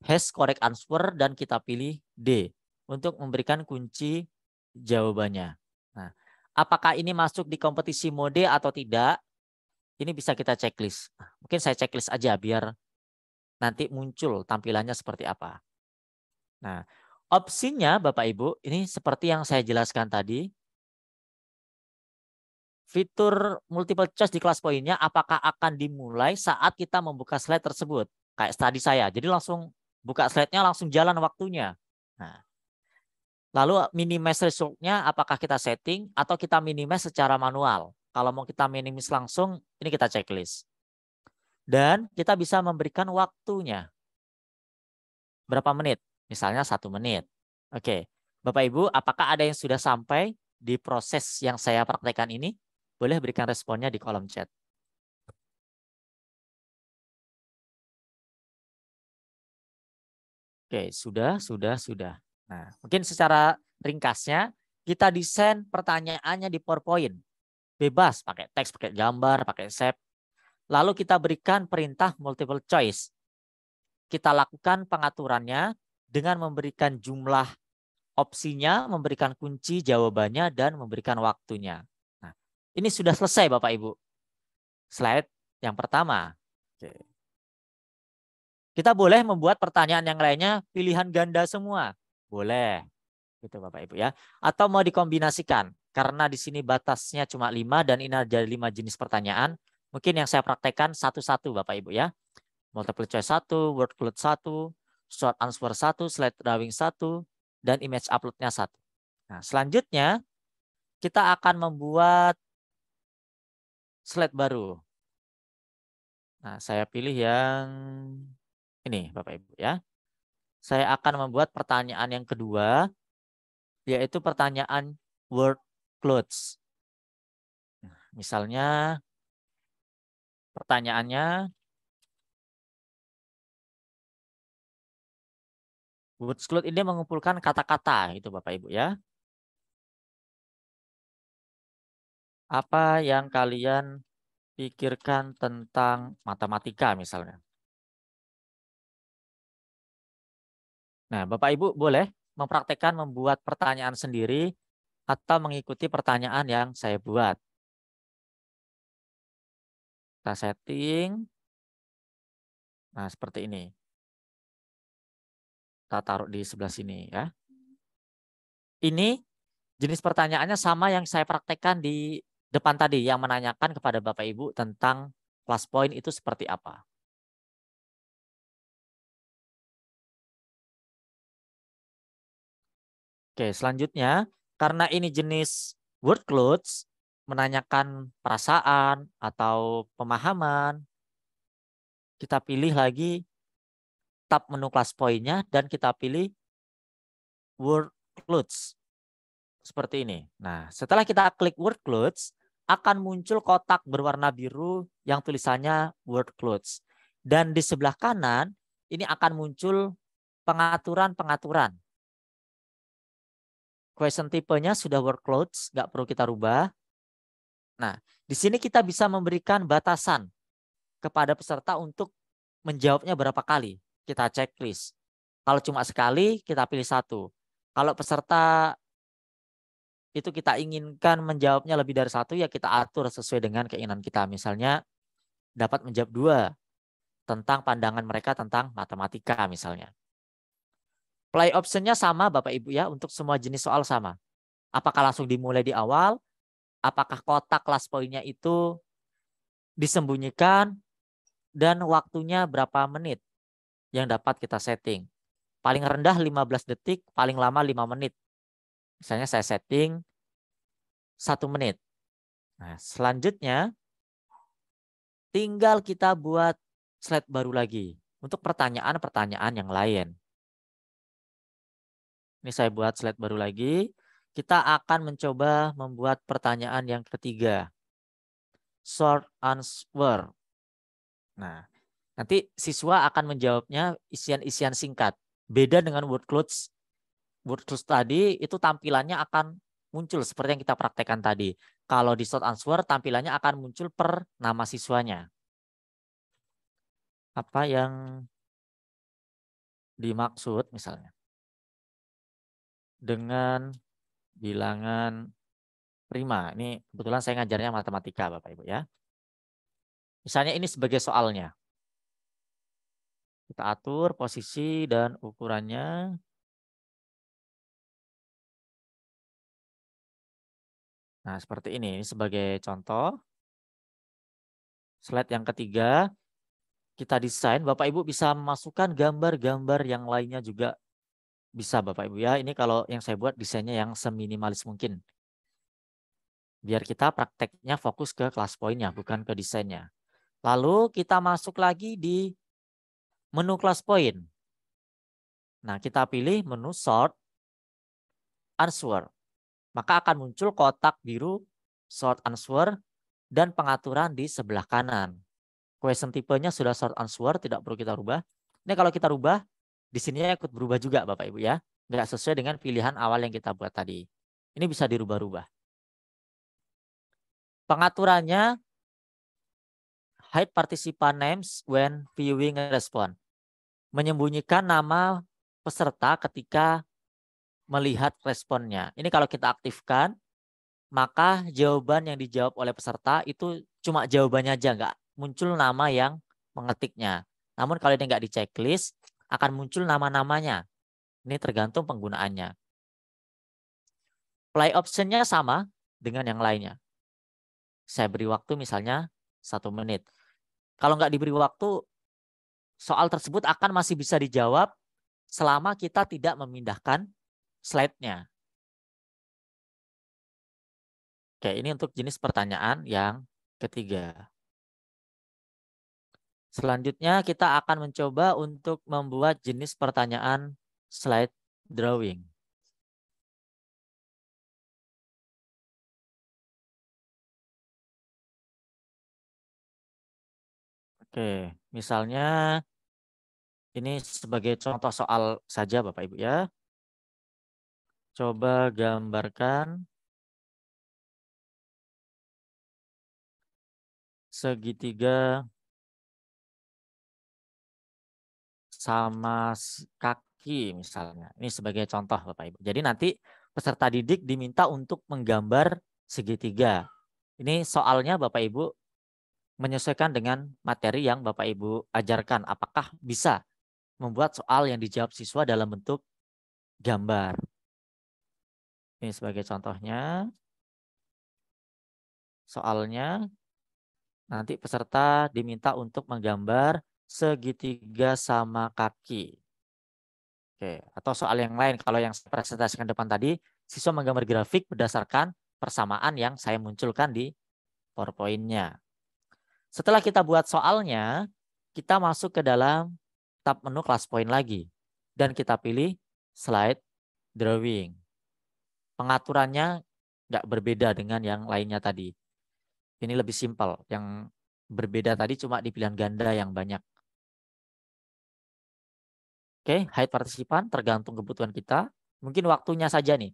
has correct answer dan kita pilih D untuk memberikan kunci jawabannya. Nah, apakah ini masuk di kompetisi mode atau tidak? Ini bisa kita checklist. Mungkin saya checklist aja biar nanti muncul tampilannya seperti apa. Nah, opsinya Bapak Ibu ini seperti yang saya jelaskan tadi. Fitur multiple choice di kelas poinnya apakah akan dimulai saat kita membuka slide tersebut. Kayak tadi saya. Jadi langsung buka slide-nya langsung jalan waktunya. Nah, lalu minimize result-nya apakah kita setting atau kita minimize secara manual. Kalau mau kita minimis langsung, ini kita checklist. Dan kita bisa memberikan waktunya. Berapa menit? Misalnya 1 menit. Oke, Bapak Ibu, apakah ada yang sudah sampai di proses yang saya praktekkan ini? Boleh berikan responnya di kolom chat. Oke, sudah. Nah, mungkin secara ringkasnya, kita desain pertanyaannya di PowerPoint. Bebas, pakai teks, pakai gambar, pakai shape. Lalu kita berikan perintah multiple choice. Kita lakukan pengaturannya dengan memberikan jumlah opsinya, memberikan kunci jawabannya, dan memberikan waktunya. Nah, ini sudah selesai Bapak Ibu. Slide yang pertama. Oke. Kita boleh membuat pertanyaan yang lainnya pilihan ganda semua. Boleh. Gitu Bapak Ibu ya. Atau mau dikombinasikan. Karena di sini batasnya cuma 5 dan ini ada 5 jenis pertanyaan. Mungkin yang saya praktekkan satu-satu Bapak Ibu ya. Multiple choice 1, word cloud 1, short answer 1, slide drawing 1, dan image upload-nya 1. Nah, selanjutnya kita akan membuat slide baru. Nah, saya pilih yang ini Bapak Ibu ya. Saya akan membuat pertanyaan yang kedua, yaitu pertanyaan word clouds. Misalnya pertanyaannya, word cloud ini mengumpulkan kata-kata itu Bapak Ibu ya. Apa yang kalian pikirkan tentang matematika misalnya. Nah, Bapak Ibu boleh mempraktekkan membuat pertanyaan sendiri atau mengikuti pertanyaan yang saya buat. Kita setting. Nah, seperti ini. Kita taruh di sebelah sini ya. Ini jenis pertanyaannya sama yang saya praktekkan di depan tadi yang menanyakan kepada Bapak Ibu tentang plus point itu seperti apa. Oke, selanjutnya karena ini jenis word clouds menanyakan perasaan atau pemahaman, kita pilih lagi tab menu class point-nya dan kita pilih word clouds seperti ini. Nah, setelah kita klik word clouds, akan muncul kotak berwarna biru yang tulisannya word clouds. Dan di sebelah kanan ini akan muncul pengaturan-pengaturan. Question tipenya sudah word clouds, nggak perlu kita rubah. Nah, di sini kita bisa memberikan batasan kepada peserta untuk menjawabnya berapa kali. Kita checklist. Kalau cuma sekali, kita pilih 1. Kalau peserta itu kita inginkan menjawabnya lebih dari 1, ya kita atur sesuai dengan keinginan kita. Misalnya dapat menjawab 2 tentang pandangan mereka tentang matematika misalnya. Play optionnya sama Bapak Ibu ya, untuk semua jenis soal sama. Apakah langsung dimulai di awal? Apakah kotak kelas poinnya itu disembunyikan? Dan waktunya berapa menit yang dapat kita setting? Paling rendah 15 detik, paling lama 5 menit. Misalnya saya setting 1 menit. Nah, selanjutnya tinggal kita buat slide baru lagi untuk pertanyaan-pertanyaan yang lain. Ini saya buat slide baru lagi. Kita akan mencoba membuat pertanyaan yang ketiga. Short answer. Nah, nanti siswa akan menjawabnya isian-isian singkat. Beda dengan word clouds. Word clouds tadi itu tampilannya akan muncul seperti yang kita praktekkan tadi. Kalau di short answer tampilannya akan muncul per nama siswanya. Apa yang dimaksud misalnya dengan bilangan prima? Ini kebetulan saya ngajarnya matematika Bapak Ibu ya. Misalnya ini sebagai soalnya. Kita atur posisi dan ukurannya. Nah, seperti ini. Ini sebagai contoh. Slide yang ketiga, kita desain. Bapak Ibu bisa memasukkan gambar-gambar yang lainnya juga bisa Bapak Ibu ya. Ini kalau yang saya buat desainnya yang seminimalis mungkin. Biar kita prakteknya fokus ke kelas poinnya, bukan ke desainnya. Lalu kita masuk lagi di menu kelas poin. Nah, kita pilih menu sort, answer. Maka akan muncul kotak biru sort answer dan pengaturan di sebelah kanan. Question tipenya sudah sort answer, tidak perlu kita rubah. Ini kalau kita rubah, di sini ikut berubah juga Bapak Ibu ya. Nggak sesuai dengan pilihan awal yang kita buat tadi. Ini bisa dirubah-rubah. Pengaturannya, hide participant names when viewing response. Menyembunyikan nama peserta ketika melihat responnya. Ini kalau kita aktifkan, maka jawaban yang dijawab oleh peserta itu cuma jawabannya aja, nggak muncul nama yang mengetiknya. Namun kalau ini nggak di checklist, akan muncul nama-namanya. Ini tergantung penggunaannya. Play optionnya sama dengan yang lainnya. Saya beri waktu misalnya 1 menit. Kalau nggak diberi waktu, soal tersebut akan masih bisa dijawab selama kita tidak memindahkan slide-nya. Oke, ini untuk jenis pertanyaan yang ketiga. Selanjutnya kita akan mencoba untuk membuat jenis pertanyaan slide drawing. Oke, misalnya ini sebagai contoh soal saja Bapak Ibu ya. Coba gambarkan segitiga sama kaki misalnya. Ini sebagai contoh Bapak Ibu. Jadi nanti peserta didik diminta untuk menggambar segitiga. Ini soalnya Bapak Ibu menyesuaikan dengan materi yang Bapak Ibu ajarkan. Apakah bisa membuat soal yang dijawab siswa dalam bentuk gambar. Ini sebagai contohnya. Soalnya nanti peserta diminta untuk menggambar segitiga sama kaki. Oke, atau soal yang lain, kalau yang saya presentasikan depan tadi, siswa menggambar grafik berdasarkan persamaan yang saya munculkan di PowerPoint-nya. Setelah kita buat soalnya, kita masuk ke dalam tab menu kelas poin lagi. Dan kita pilih slide drawing. Pengaturannya nggak berbeda dengan yang lainnya tadi. Ini lebih simpel. Yang berbeda tadi cuma di pilihan ganda yang banyak. Oke, hide partisipan tergantung kebutuhan kita. Mungkin waktunya saja nih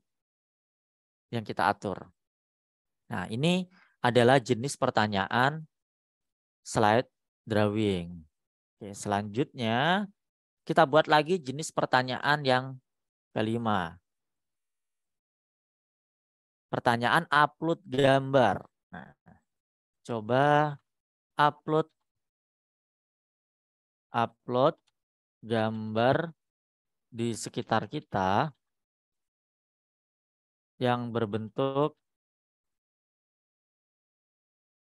yang kita atur. Nah, ini adalah jenis pertanyaan slide drawing. Oke, selanjutnya kita buat lagi jenis pertanyaan yang kelima. Pertanyaan upload gambar. Nah, coba upload gambar di sekitar kita yang berbentuk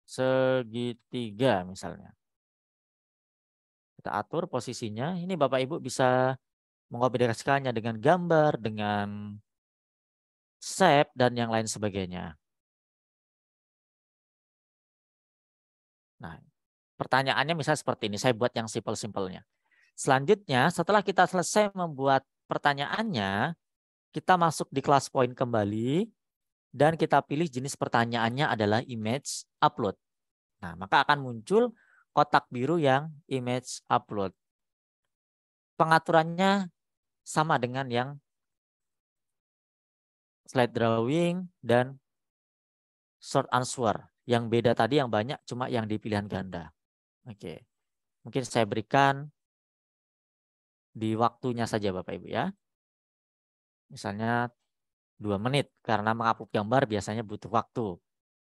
segitiga misalnya. Kita atur posisinya. Ini Bapak Ibu bisa mengkombinasikannya dengan gambar, dengan shape, dan yang lain sebagainya. Nah, pertanyaannya misalnya seperti ini. Saya buat yang simpel-simpelnya. Selanjutnya, setelah kita selesai membuat pertanyaannya, kita masuk di kelas poin kembali, dan kita pilih jenis pertanyaannya adalah image upload. Nah, maka akan muncul kotak biru yang image upload. Pengaturannya sama dengan yang slide drawing dan short answer. Yang beda tadi yang banyak cuma yang di pilihan ganda. Oke. Mungkin saya berikan di waktunya saja Bapak Ibu ya. Misalnya 2 menit karena mengupload gambar biasanya butuh waktu.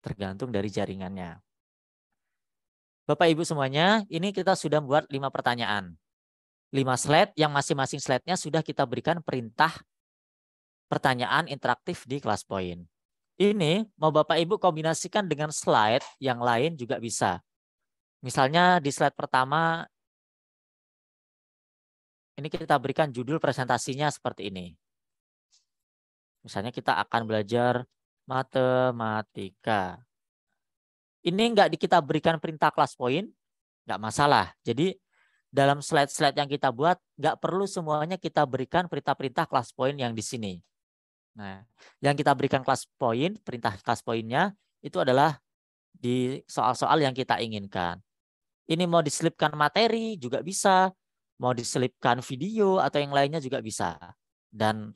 Tergantung dari jaringannya. Bapak Ibu semuanya, ini kita sudah membuat 5 pertanyaan. 5 slide yang masing-masing slide-nya sudah kita berikan perintah pertanyaan interaktif di kelas poin. Ini mau Bapak Ibu kombinasikan dengan slide yang lain juga bisa. Misalnya di slide pertama, ini kita berikan judul presentasinya seperti ini. Misalnya kita akan belajar matematika. Ini nggak kita berikan perintah kelas poin, nggak masalah. Jadi dalam slide-slide yang kita buat, nggak perlu semuanya kita berikan perintah-perintah kelas poin yang di sini. Nah, yang kita berikan kelas poin, perintah kelas poinnya, itu adalah di soal-soal yang kita inginkan. Ini mau diselipkan materi juga bisa, mau diselipkan video atau yang lainnya juga bisa. Dan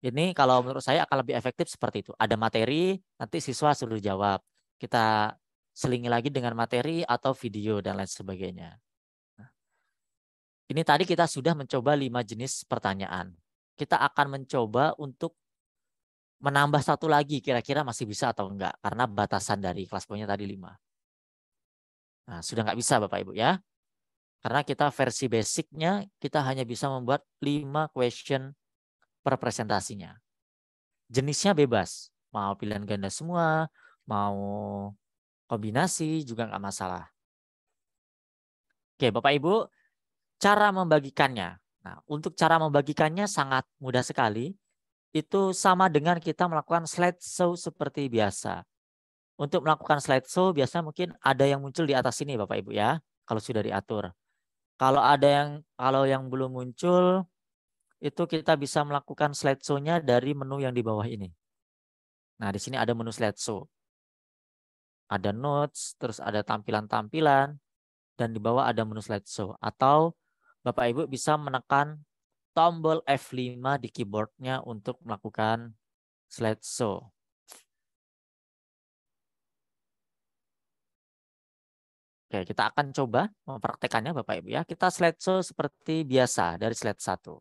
ini kalau menurut saya akan lebih efektif seperti itu. Ada materi, nanti siswa suruh jawab. Kita selingi lagi dengan materi atau video dan lain sebagainya. Ini tadi kita sudah mencoba 5 jenis pertanyaan. Kita akan mencoba untuk menambah satu lagi, kira-kira masih bisa atau enggak. Karena batasan dari kelas poinnya tadi 5. Nah, sudah nggak bisa Bapak Ibu ya. Karena kita versi basicnya, kita hanya bisa membuat 5 question per presentasinya. Jenisnya bebas. Mau pilihan ganda semua, mau kombinasi juga nggak masalah. Oke Bapak Ibu, cara membagikannya. Nah, untuk cara membagikannya sangat mudah sekali. Itu sama dengan kita melakukan slideshow seperti biasa. Untuk melakukan slideshow biasa mungkin ada yang muncul di atas sini Bapak Ibu ya, kalau sudah diatur. Kalau yang belum muncul itu kita bisa melakukan slideshow-nya dari menu yang di bawah ini. Nah, di sini ada menu slideshow. Ada notes, terus ada tampilan-tampilan, dan di bawah ada menu slideshow. Atau Bapak Ibu bisa menekan tombol F5 di keyboardnya untuk melakukan slideshow. Oke, kita akan coba mempraktekannya Bapak Ibu ya. Kita slideshow seperti biasa dari slide 1.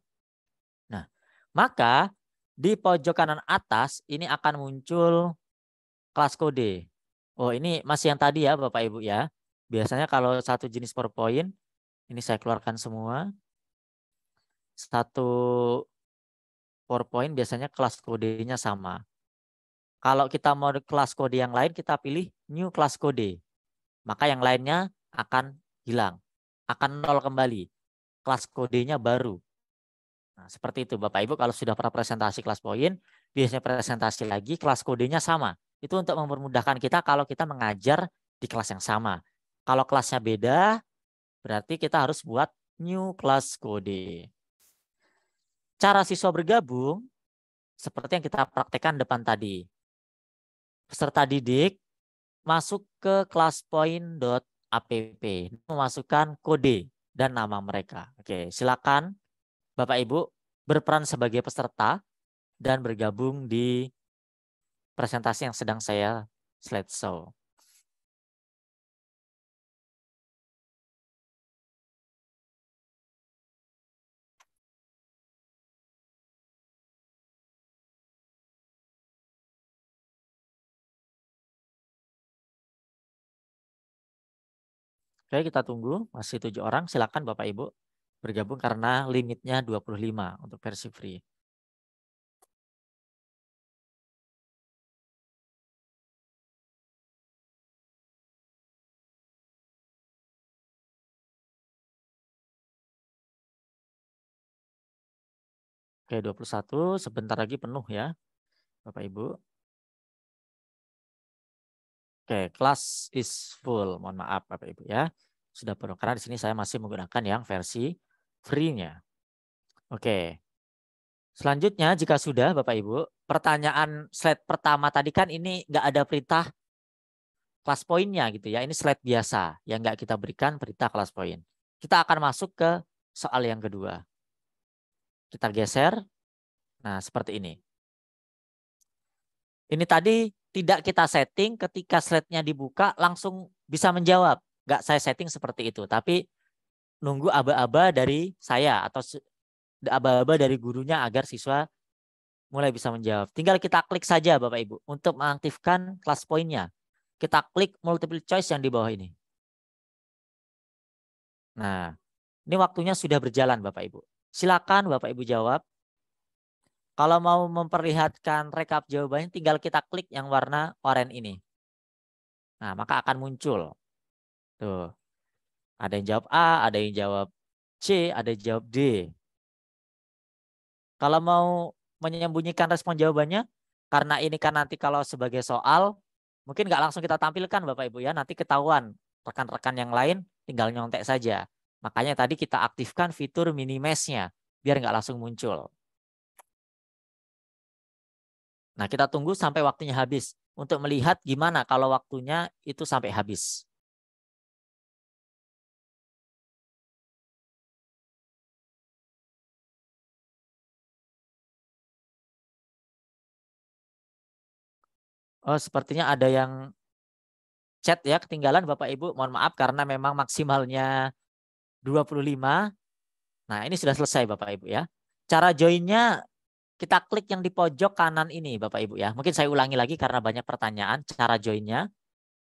Nah, maka di pojok kanan atas ini akan muncul kelas kode. Oh, ini masih yang tadi ya Bapak Ibu ya. Biasanya kalau satu jenis PowerPoint, ini saya keluarkan semua. Satu PowerPoint biasanya kelas kodenya sama. Kalau kita mau kelas kode yang lain, kita pilih new class kode. Maka yang lainnya akan hilang. Akan nol kembali. Kelas kodenya baru. Nah, seperti itu Bapak Ibu kalau sudah pernah presentasi kelas poin, biasanya presentasi lagi kelas kodenya sama. Itu untuk mempermudahkan kita kalau kita mengajar di kelas yang sama. Kalau kelasnya beda, berarti kita harus buat new class kode. Cara siswa bergabung, seperti yang kita praktekkan depan tadi. Peserta didik masuk ke classpoint.app, memasukkan kode dan nama mereka. Oke, silakan Bapak Ibu berperan sebagai peserta dan bergabung di presentasi yang sedang saya slideshow. Oke, kita tunggu. Masih 7 orang. Silakan Bapak Ibu bergabung karena limitnya 25 untuk versi free. Oke, 21 sebentar lagi penuh ya, Bapak Ibu. Oke, kelas is full. Mohon maaf Bapak Ibu ya. Sudah penuh karena di sini saya masih menggunakan yang versi free-nya. Oke. Selanjutnya jika sudah Bapak Ibu, pertanyaan slide pertama tadi kan ini nggak ada perintah kelas poinnya gitu ya. Ini slide biasa yang nggak kita berikan perintah kelas poin. Kita akan masuk ke soal yang kedua. Kita geser. Nah, seperti ini. Ini tadi tidak kita setting ketika slide-nya dibuka langsung bisa menjawab. Nggak saya setting seperti itu. Tapi nunggu aba-aba dari saya atau aba-aba dari gurunya agar siswa mulai bisa menjawab. Tinggal kita klik saja Bapak Ibu untuk mengaktifkan kelas poinnya. Kita klik multiple choice yang di bawah ini. Nah, ini waktunya sudah berjalan Bapak Ibu. Silakan Bapak Ibu jawab. Kalau mau memperlihatkan rekap jawabannya tinggal kita klik yang warna oranye ini. Nah, maka akan muncul. Tuh. Ada yang jawab A, ada yang jawab C, ada yang jawab D. Kalau mau menyembunyikan respon jawabannya, Karena ini kan nanti kalau sebagai soal, mungkin nggak langsung kita tampilkan Bapak Ibu ya, nanti ketahuan rekan-rekan yang lain tinggal nyontek saja. Makanya tadi kita aktifkan fitur minimize-nya, biar nggak langsung muncul. Nah, kita tunggu sampai waktunya habis untuk melihat gimana kalau waktunya itu sampai habis. Oh, sepertinya ada yang chat ya ketinggalan Bapak Ibu. Mohon maaf karena memang maksimalnya 25. Nah, ini sudah selesai Bapak Ibu ya. Cara joinnya kita klik yang di pojok kanan ini Bapak Ibu ya. Mungkin saya ulangi lagi karena banyak pertanyaan cara joinnya.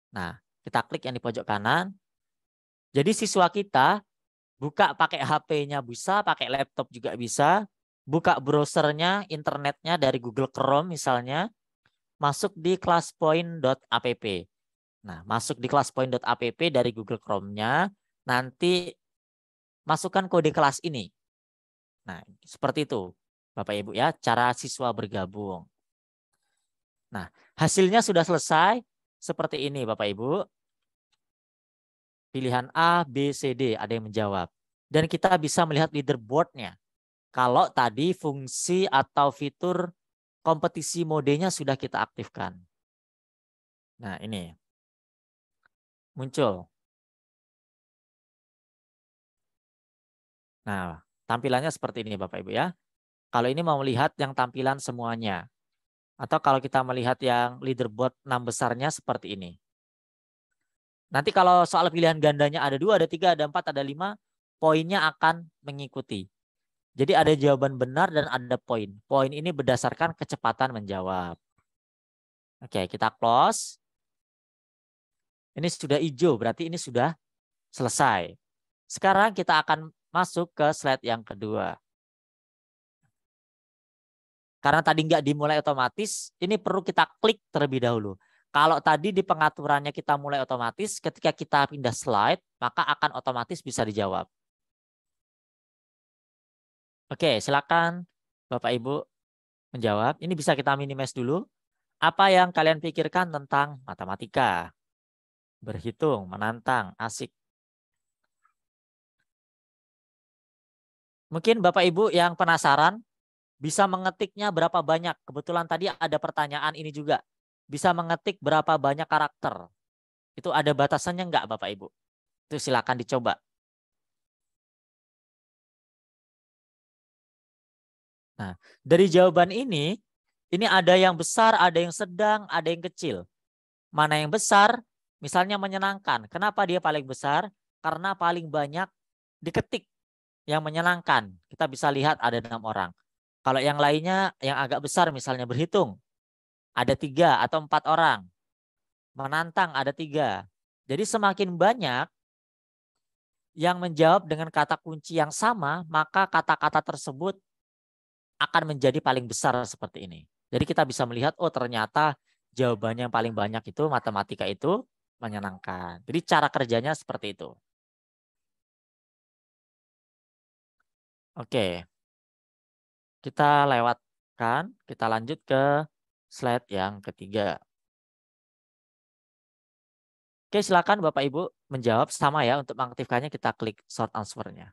Nah, kita klik yang di pojok kanan. Jadi siswa kita buka pakai HP-nya bisa, pakai laptop juga bisa. Buka browsernya, internetnya dari Google Chrome misalnya. Masuk di classpoint.app. Nah, masuk di classpoint.app dari Google Chrome-nya. Nanti masukkan kode kelas ini. Nah, seperti itu Bapak Ibu ya, cara siswa bergabung. Nah, hasilnya sudah selesai seperti ini Bapak Ibu. Pilihan A, B, C, D ada yang menjawab. Dan kita bisa melihat leaderboard-nya. Kalau tadi fungsi atau fitur kompetisi modenya sudah kita aktifkan. Nah, ini muncul. Nah, tampilannya seperti ini Bapak Ibu ya. Kalau ini mau melihat yang tampilan semuanya. Atau kalau kita melihat yang leaderboard 6 besarnya seperti ini. Nanti kalau soal pilihan gandanya ada 2, ada 3, ada 4, ada 5, poinnya akan mengikuti. Jadi ada jawaban benar dan ada poin. Poin ini berdasarkan kecepatan menjawab. Oke, kita close. Ini sudah hijau, berarti ini sudah selesai. Sekarang kita akan masuk ke slide yang kedua. Karena tadi nggak dimulai otomatis, ini perlu kita klik terlebih dahulu. Kalau tadi di pengaturannya kita mulai otomatis, ketika kita pindah slide, maka akan otomatis bisa dijawab. Oke, silakan Bapak Ibu menjawab. Ini bisa kita minimize dulu. Apa yang kalian pikirkan tentang matematika? Berhitung, menantang, asik. Mungkin Bapak Ibu yang penasaran bisa mengetiknya berapa banyak. Kebetulan tadi ada pertanyaan ini juga. Bisa mengetik berapa banyak karakter. Itu ada batasannya enggak Bapak Ibu? Itu silakan dicoba. Nah, dari jawaban ini ada yang besar, ada yang sedang, ada yang kecil. Mana yang besar? Misalnya menyenangkan. Kenapa dia paling besar? Karena paling banyak diketik yang menyenangkan. Kita bisa lihat ada 6 orang. Kalau yang lainnya yang agak besar misalnya berhitung. Ada 3 atau 4 orang. Menantang ada 3. Jadi semakin banyak yang menjawab dengan kata kunci yang sama, maka kata-kata tersebut akan menjadi paling besar seperti ini. Jadi kita bisa melihat, oh ternyata jawabannya yang paling banyak itu matematika itu menyenangkan. Jadi cara kerjanya seperti itu. Oke, kita lewatkan, kita lanjut ke slide yang ketiga. Oke, silakan Bapak Ibu menjawab sama ya, untuk mengaktifkannya kita klik short answer-nya.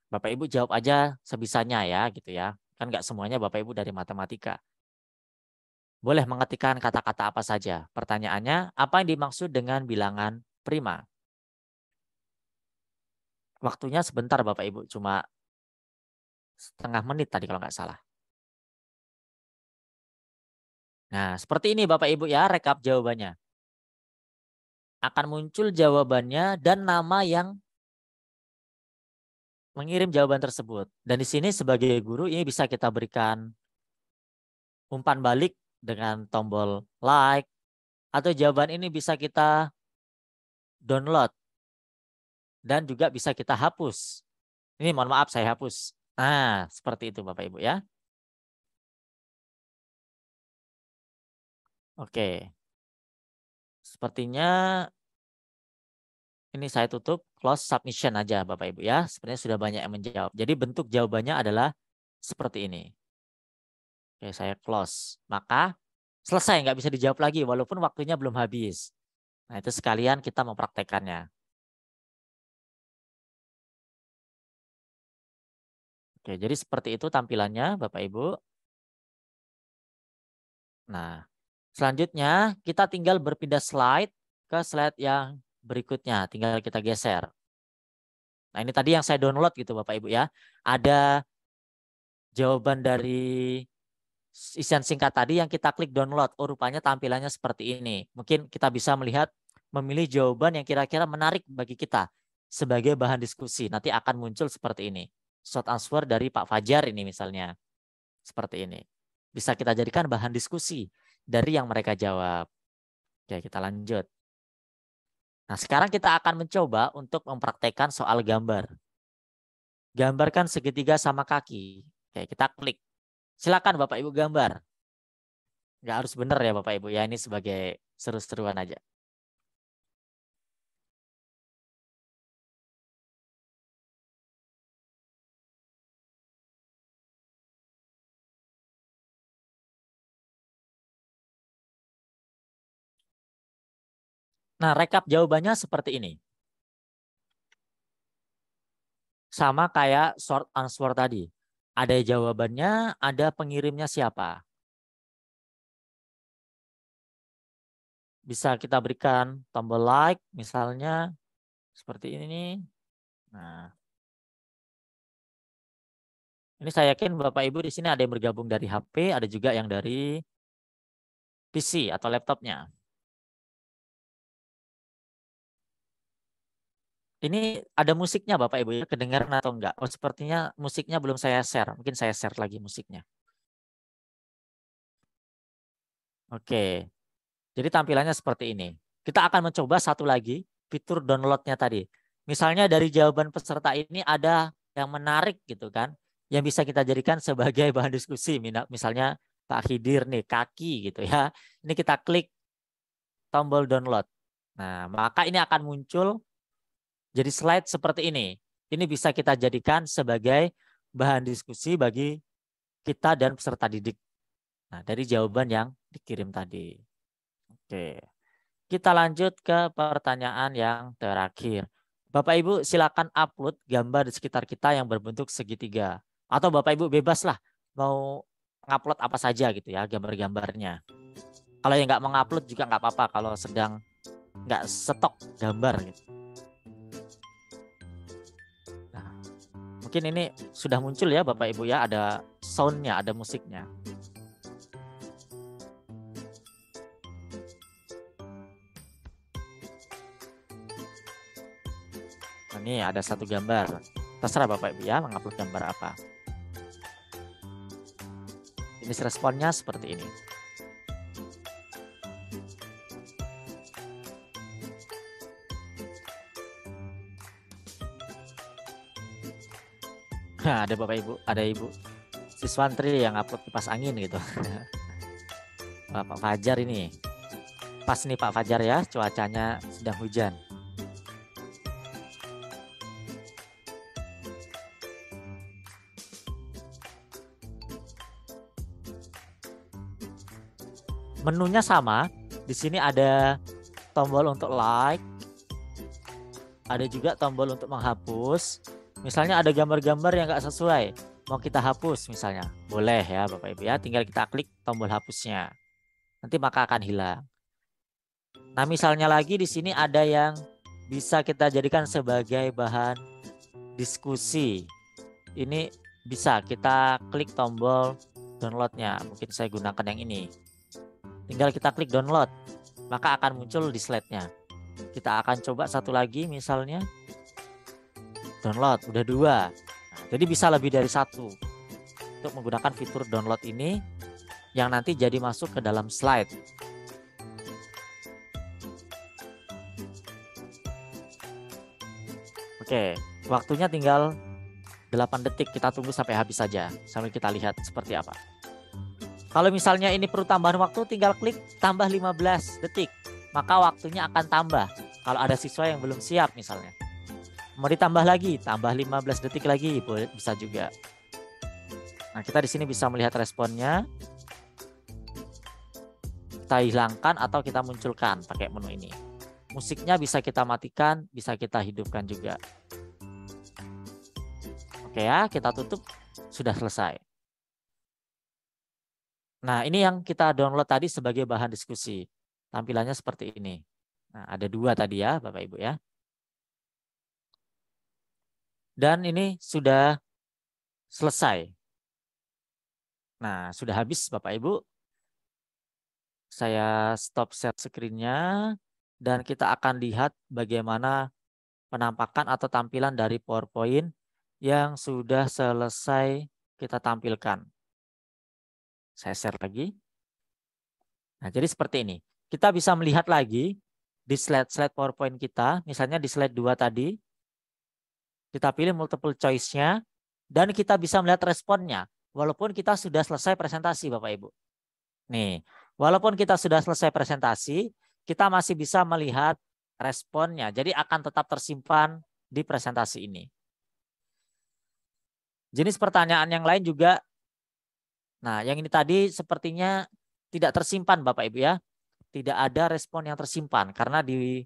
Bapak Ibu jawab aja sebisanya ya gitu ya. Kan nggak semuanya Bapak Ibu dari matematika. Boleh mengetikkan kata-kata apa saja. Pertanyaannya, apa yang dimaksud dengan bilangan prima? Waktunya sebentar Bapak Ibu, cuma setengah menit tadi kalau nggak salah. Nah, seperti ini Bapak Ibu ya, rekap jawabannya. Akan muncul jawabannya dan nama yang mengirim jawaban tersebut. Dan di sini sebagai guru ini bisa kita berikan umpan balik dengan tombol like, atau jawaban ini bisa kita download dan juga bisa kita hapus. Ini mohon maaf saya hapus. Nah, seperti itu Bapak Ibu ya. Oke. Sepertinya ini saya tutup, close submission aja Bapak Ibu ya. Sebenarnya sudah banyak yang menjawab. Jadi bentuk jawabannya adalah seperti ini. Oke, saya close. Maka selesai, nggak bisa dijawab lagi walaupun waktunya belum habis. Nah, itu sekalian kita mempraktekannya. Oke, jadi seperti itu tampilannya Bapak Ibu. Nah, selanjutnya kita tinggal berpindah slide ke slide yang berikutnya. Tinggal kita geser. Nah, ini tadi yang saya download gitu Bapak Ibu ya. Ada jawaban dari isian singkat tadi yang kita klik download. Oh, rupanya tampilannya seperti ini. Mungkin kita bisa melihat memilih jawaban yang kira-kira menarik bagi kita sebagai bahan diskusi. Nanti akan muncul seperti ini. Short answer dari Pak Fajar ini misalnya. Seperti ini. Bisa kita jadikan bahan diskusi dari yang mereka jawab. Oke, kita lanjut. Nah, sekarang kita akan mencoba untuk mempraktekkan soal gambar. Gambarkan segitiga sama kaki. Oke, kita klik. Silakan Bapak Ibu gambar. Nggak harus benar ya Bapak Ibu ya, ini sebagai seru-seruan aja. Nah, rekap jawabannya seperti ini. Sama kayak short answer tadi. Ada jawabannya, ada pengirimnya siapa. Bisa kita berikan tombol like misalnya seperti ini. Nah, ini saya yakin Bapak Ibu di sini ada yang bergabung dari HP, ada juga yang dari PC atau laptopnya. Ini ada musiknya Bapak Ibu ya, kedengaran atau enggak? Oh, sepertinya musiknya belum saya share. Mungkin saya share lagi musiknya. Oke. Jadi tampilannya seperti ini. Kita akan mencoba satu lagi fitur downloadnya tadi. Misalnya dari jawaban peserta ini ada yang menarik gitu kan, yang bisa kita jadikan sebagai bahan diskusi. Misalnya Pak Khidir nih, kaki gitu ya. Ini kita klik tombol download. Nah, maka ini akan muncul jadi slide seperti ini. Ini bisa kita jadikan sebagai bahan diskusi bagi kita dan peserta didik. Nah, dari jawaban yang dikirim tadi. Oke. Kita lanjut ke pertanyaan yang terakhir. Bapak Ibu silakan upload gambar di sekitar kita yang berbentuk segitiga. Atau Bapak Ibu bebas lah mau ngupload apa saja gitu ya gambar-gambarnya. Kalau yang nggak mau ngupload juga nggak apa-apa kalau sedang nggak stok gambar gitu. Nah, mungkin ini sudah muncul ya Bapak Ibu ya, ada soundnya, ada musiknya. Ini ada satu gambar. Terserah Bapak Ibu ya mengupload gambar apa. Ini responnya seperti ini. Nah, ada Bapak Ibu, ada Ibu siswantri yang upload kipas angin gitu. Pak Fajar ini. Pas nih Pak Fajar ya, cuacanya sedang hujan. Menunya sama. Di sini ada tombol untuk like. Ada juga tombol untuk menghapus. Misalnya ada gambar-gambar yang nggak sesuai. Mau kita hapus misalnya. Boleh ya Bapak Ibu ya. Tinggal kita klik tombol hapusnya. Nanti maka akan hilang. Nah misalnya lagi di sini ada yang bisa kita jadikan sebagai bahan diskusi. Ini bisa kita klik tombol downloadnya. Mungkin saya gunakan yang ini. Tinggal kita klik download, maka akan muncul di slide-nya. Kita akan coba satu lagi misalnya. Download, udah 2. Nah, jadi bisa lebih dari 1. Untuk menggunakan fitur download ini yang nanti jadi masuk ke dalam slide. Oke, waktunya tinggal 8 detik. Kita tunggu sampai habis saja. Sambil kita lihat seperti apa. Kalau misalnya ini perlu tambahan waktu, tinggal klik tambah 15 detik. Maka waktunya akan tambah. Kalau ada siswa yang belum siap misalnya. Mau ditambah lagi, tambah 15 detik lagi, boleh bisa juga. Nah, kita di sini bisa melihat responnya. Kita hilangkan atau kita munculkan pakai menu ini. Musiknya bisa kita matikan, bisa kita hidupkan juga. Oke ya, kita tutup. Sudah selesai. Nah, ini yang kita download tadi sebagai bahan diskusi. Tampilannya seperti ini. Nah, ada 2 tadi ya, Bapak Ibu ya. Dan ini sudah selesai. Nah, sudah habis Bapak Ibu. Saya stop share screen-nya dan kita akan lihat bagaimana penampakan atau tampilan dari PowerPoint yang sudah selesai kita tampilkan. Saya share lagi. Nah, jadi seperti ini. Kita bisa melihat lagi di slide-slide PowerPoint kita, misalnya di slide 2 tadi, kita pilih multiple choice-nya, dan kita bisa melihat responnya, walaupun kita sudah selesai presentasi Bapak Ibu. Nih, walaupun kita sudah selesai presentasi, kita masih bisa melihat responnya. Jadi akan tetap tersimpan di presentasi ini. Jenis pertanyaan yang lain juga. Nah, yang ini tadi sepertinya tidak tersimpan Bapak Ibu ya. Tidak ada respon yang tersimpan karena di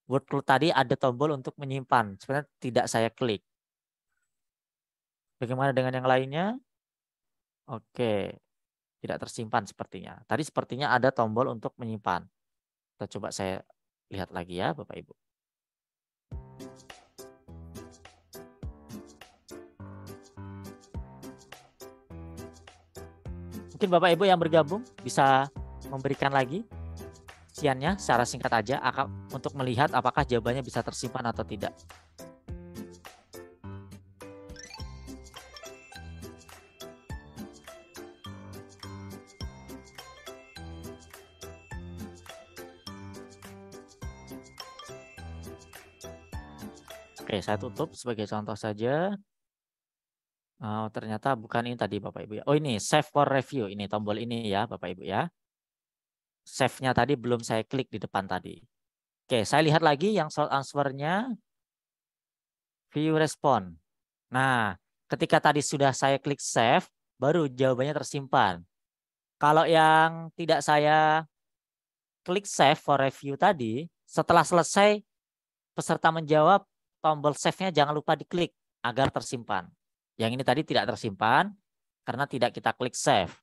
workflow tadi ada tombol untuk menyimpan. Sebenarnya tidak saya klik. Bagaimana dengan yang lainnya? Oke. Tidak tersimpan sepertinya. Tadi sepertinya ada tombol untuk menyimpan. Kita coba saya lihat lagi ya Bapak Ibu. Mungkin Bapak Ibu yang bergabung bisa memberikan lagi isiannya secara singkat aja untuk melihat apakah jawabannya bisa tersimpan atau tidak. Oke, saya tutup sebagai contoh saja. Oh, ternyata bukan ini tadi Bapak Ibu ya. Oh, ini save for review. Ini tombol ini ya Bapak Ibu ya. Save-nya tadi belum saya klik di depan tadi. Oke, saya lihat lagi yang short answer-nya. View respond. Nah, ketika tadi sudah saya klik save, baru jawabannya tersimpan. Kalau yang tidak saya klik save for review tadi, setelah selesai peserta menjawab, tombol save-nya jangan lupa diklik agar tersimpan. Yang ini tadi tidak tersimpan karena tidak kita klik save.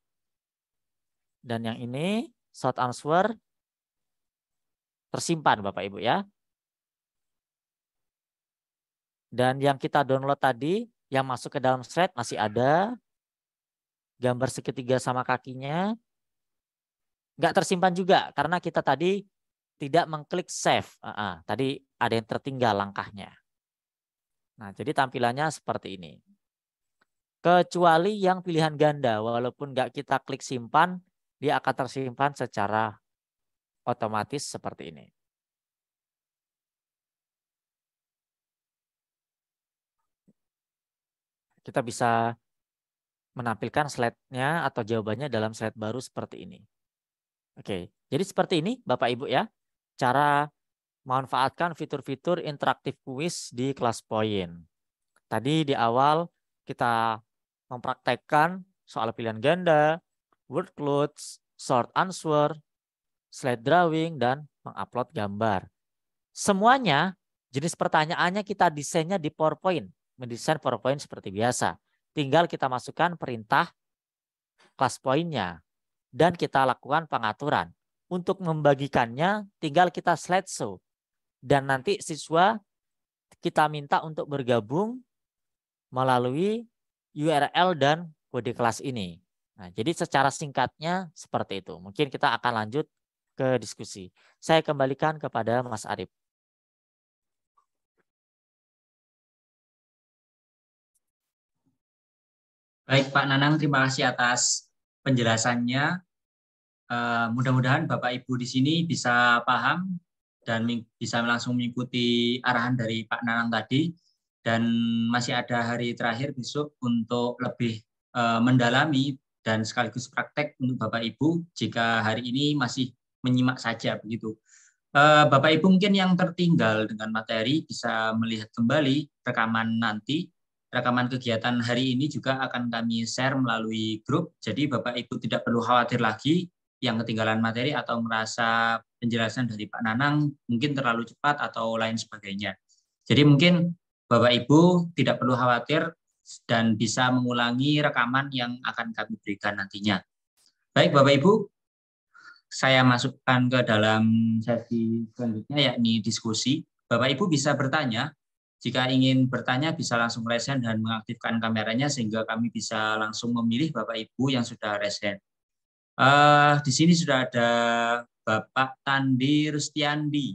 Dan yang ini short answer tersimpan Bapak Ibu ya. Dan yang kita download tadi yang masuk ke dalam slide masih ada gambar segitiga sama kakinya. Nggak tersimpan juga karena kita tadi tidak mengklik save. Tadi ada yang tertinggal langkahnya. Nah, jadi tampilannya seperti ini. Kecuali yang pilihan ganda, walaupun nggak kita klik simpan, dia akan tersimpan secara otomatis seperti ini. Kita bisa menampilkan slide-nya atau jawabannya dalam slide baru seperti ini. Oke, jadi seperti ini Bapak Ibu ya, cara memanfaatkan fitur-fitur interaktif kuis di ClassPoint. Tadi di awal kita mempraktekkan soal pilihan ganda, word clouds, short answer, slide drawing, dan mengupload gambar. Semuanya jenis pertanyaannya kita desainnya di PowerPoint. Mendesain PowerPoint seperti biasa. Tinggal kita masukkan perintah ClassPoint-nya. Dan kita lakukan pengaturan. Untuk membagikannya tinggal kita slideshow. Dan nanti siswa kita minta untuk bergabung melalui URL dan kode kelas ini. Nah, jadi secara singkatnya seperti itu. Mungkin kita akan lanjut ke diskusi. Saya kembalikan kepada Mas Arif. Baik Pak Nanang, terima kasih atas penjelasannya. Mudah-mudahan Bapak Ibu di sini bisa paham dan bisa langsung mengikuti arahan dari Pak Nanang tadi. Dan masih ada hari terakhir besok untuk lebih mendalami dan sekaligus praktek untuk Bapak Ibu jika hari ini masih menyimak saja begitu. Bapak Ibu mungkin yang tertinggal dengan materi bisa melihat kembali rekaman nanti. rekaman kegiatan hari ini juga akan kami share melalui grup. Jadi Bapak Ibu tidak perlu khawatir lagi yang ketinggalan materi atau merasa penjelasan dari Pak Nanang mungkin terlalu cepat atau lain sebagainya. Jadi mungkin Bapak Ibu tidak perlu khawatir dan bisa mengulangi rekaman yang akan kami berikan nantinya. Baik Bapak Ibu, saya masukkan ke dalam sesi selanjutnya yakni diskusi. Bapak Ibu bisa bertanya. Jika ingin bertanya bisa langsung raise hand dan mengaktifkan kameranya sehingga kami bisa langsung memilih Bapak Ibu yang sudah raise hand. Di sini sudah ada Bapak Tandi Rustiandi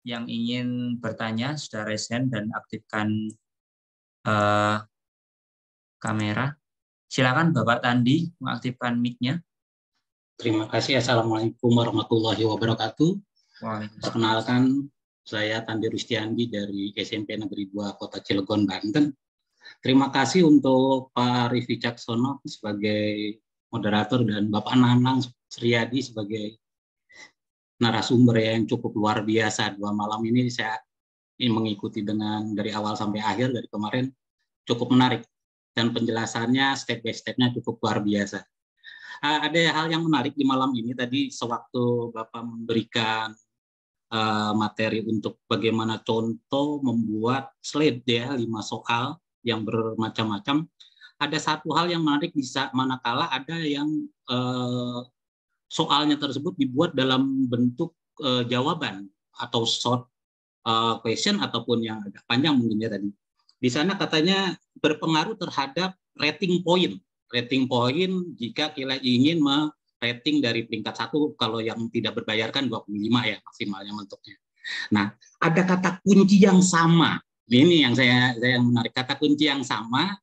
yang ingin bertanya, sudah raise hand dan aktifkan kamera. Silakan Bapak Tandi mengaktifkan mic-nya. Terima kasih. Assalamualaikum warahmatullahi wabarakatuh. Perkenalkan, saya Tandi Rustiandi dari SMP Negeri 2 Kota Cilegon, Banten. Terima kasih untuk Pak Rify Caksono sebagai moderator dan Bapak Nanang Sriyadi sebagai narasumber yang cukup luar biasa. 2 malam ini saya mengikuti dengan dari awal sampai akhir dari kemarin cukup menarik dan penjelasannya step by step-nya cukup luar biasa. Ada hal yang menarik di malam ini tadi sewaktu Bapak memberikan materi untuk bagaimana contoh membuat slide ya 5 soal yang bermacam-macam. Ada satu hal yang menarik bisa manakala ada yang soalnya tersebut dibuat dalam bentuk jawaban atau short question ataupun yang agak panjang mungkin ya tadi. Di sana katanya berpengaruh terhadap rating point. Rating point jika kita ingin rating dari peringkat 1 kalau yang tidak berbayar kan 25 ya maksimalnya bentuknya. Nah, ada kata kunci yang sama. Ini yang saya menarik, kata kunci yang sama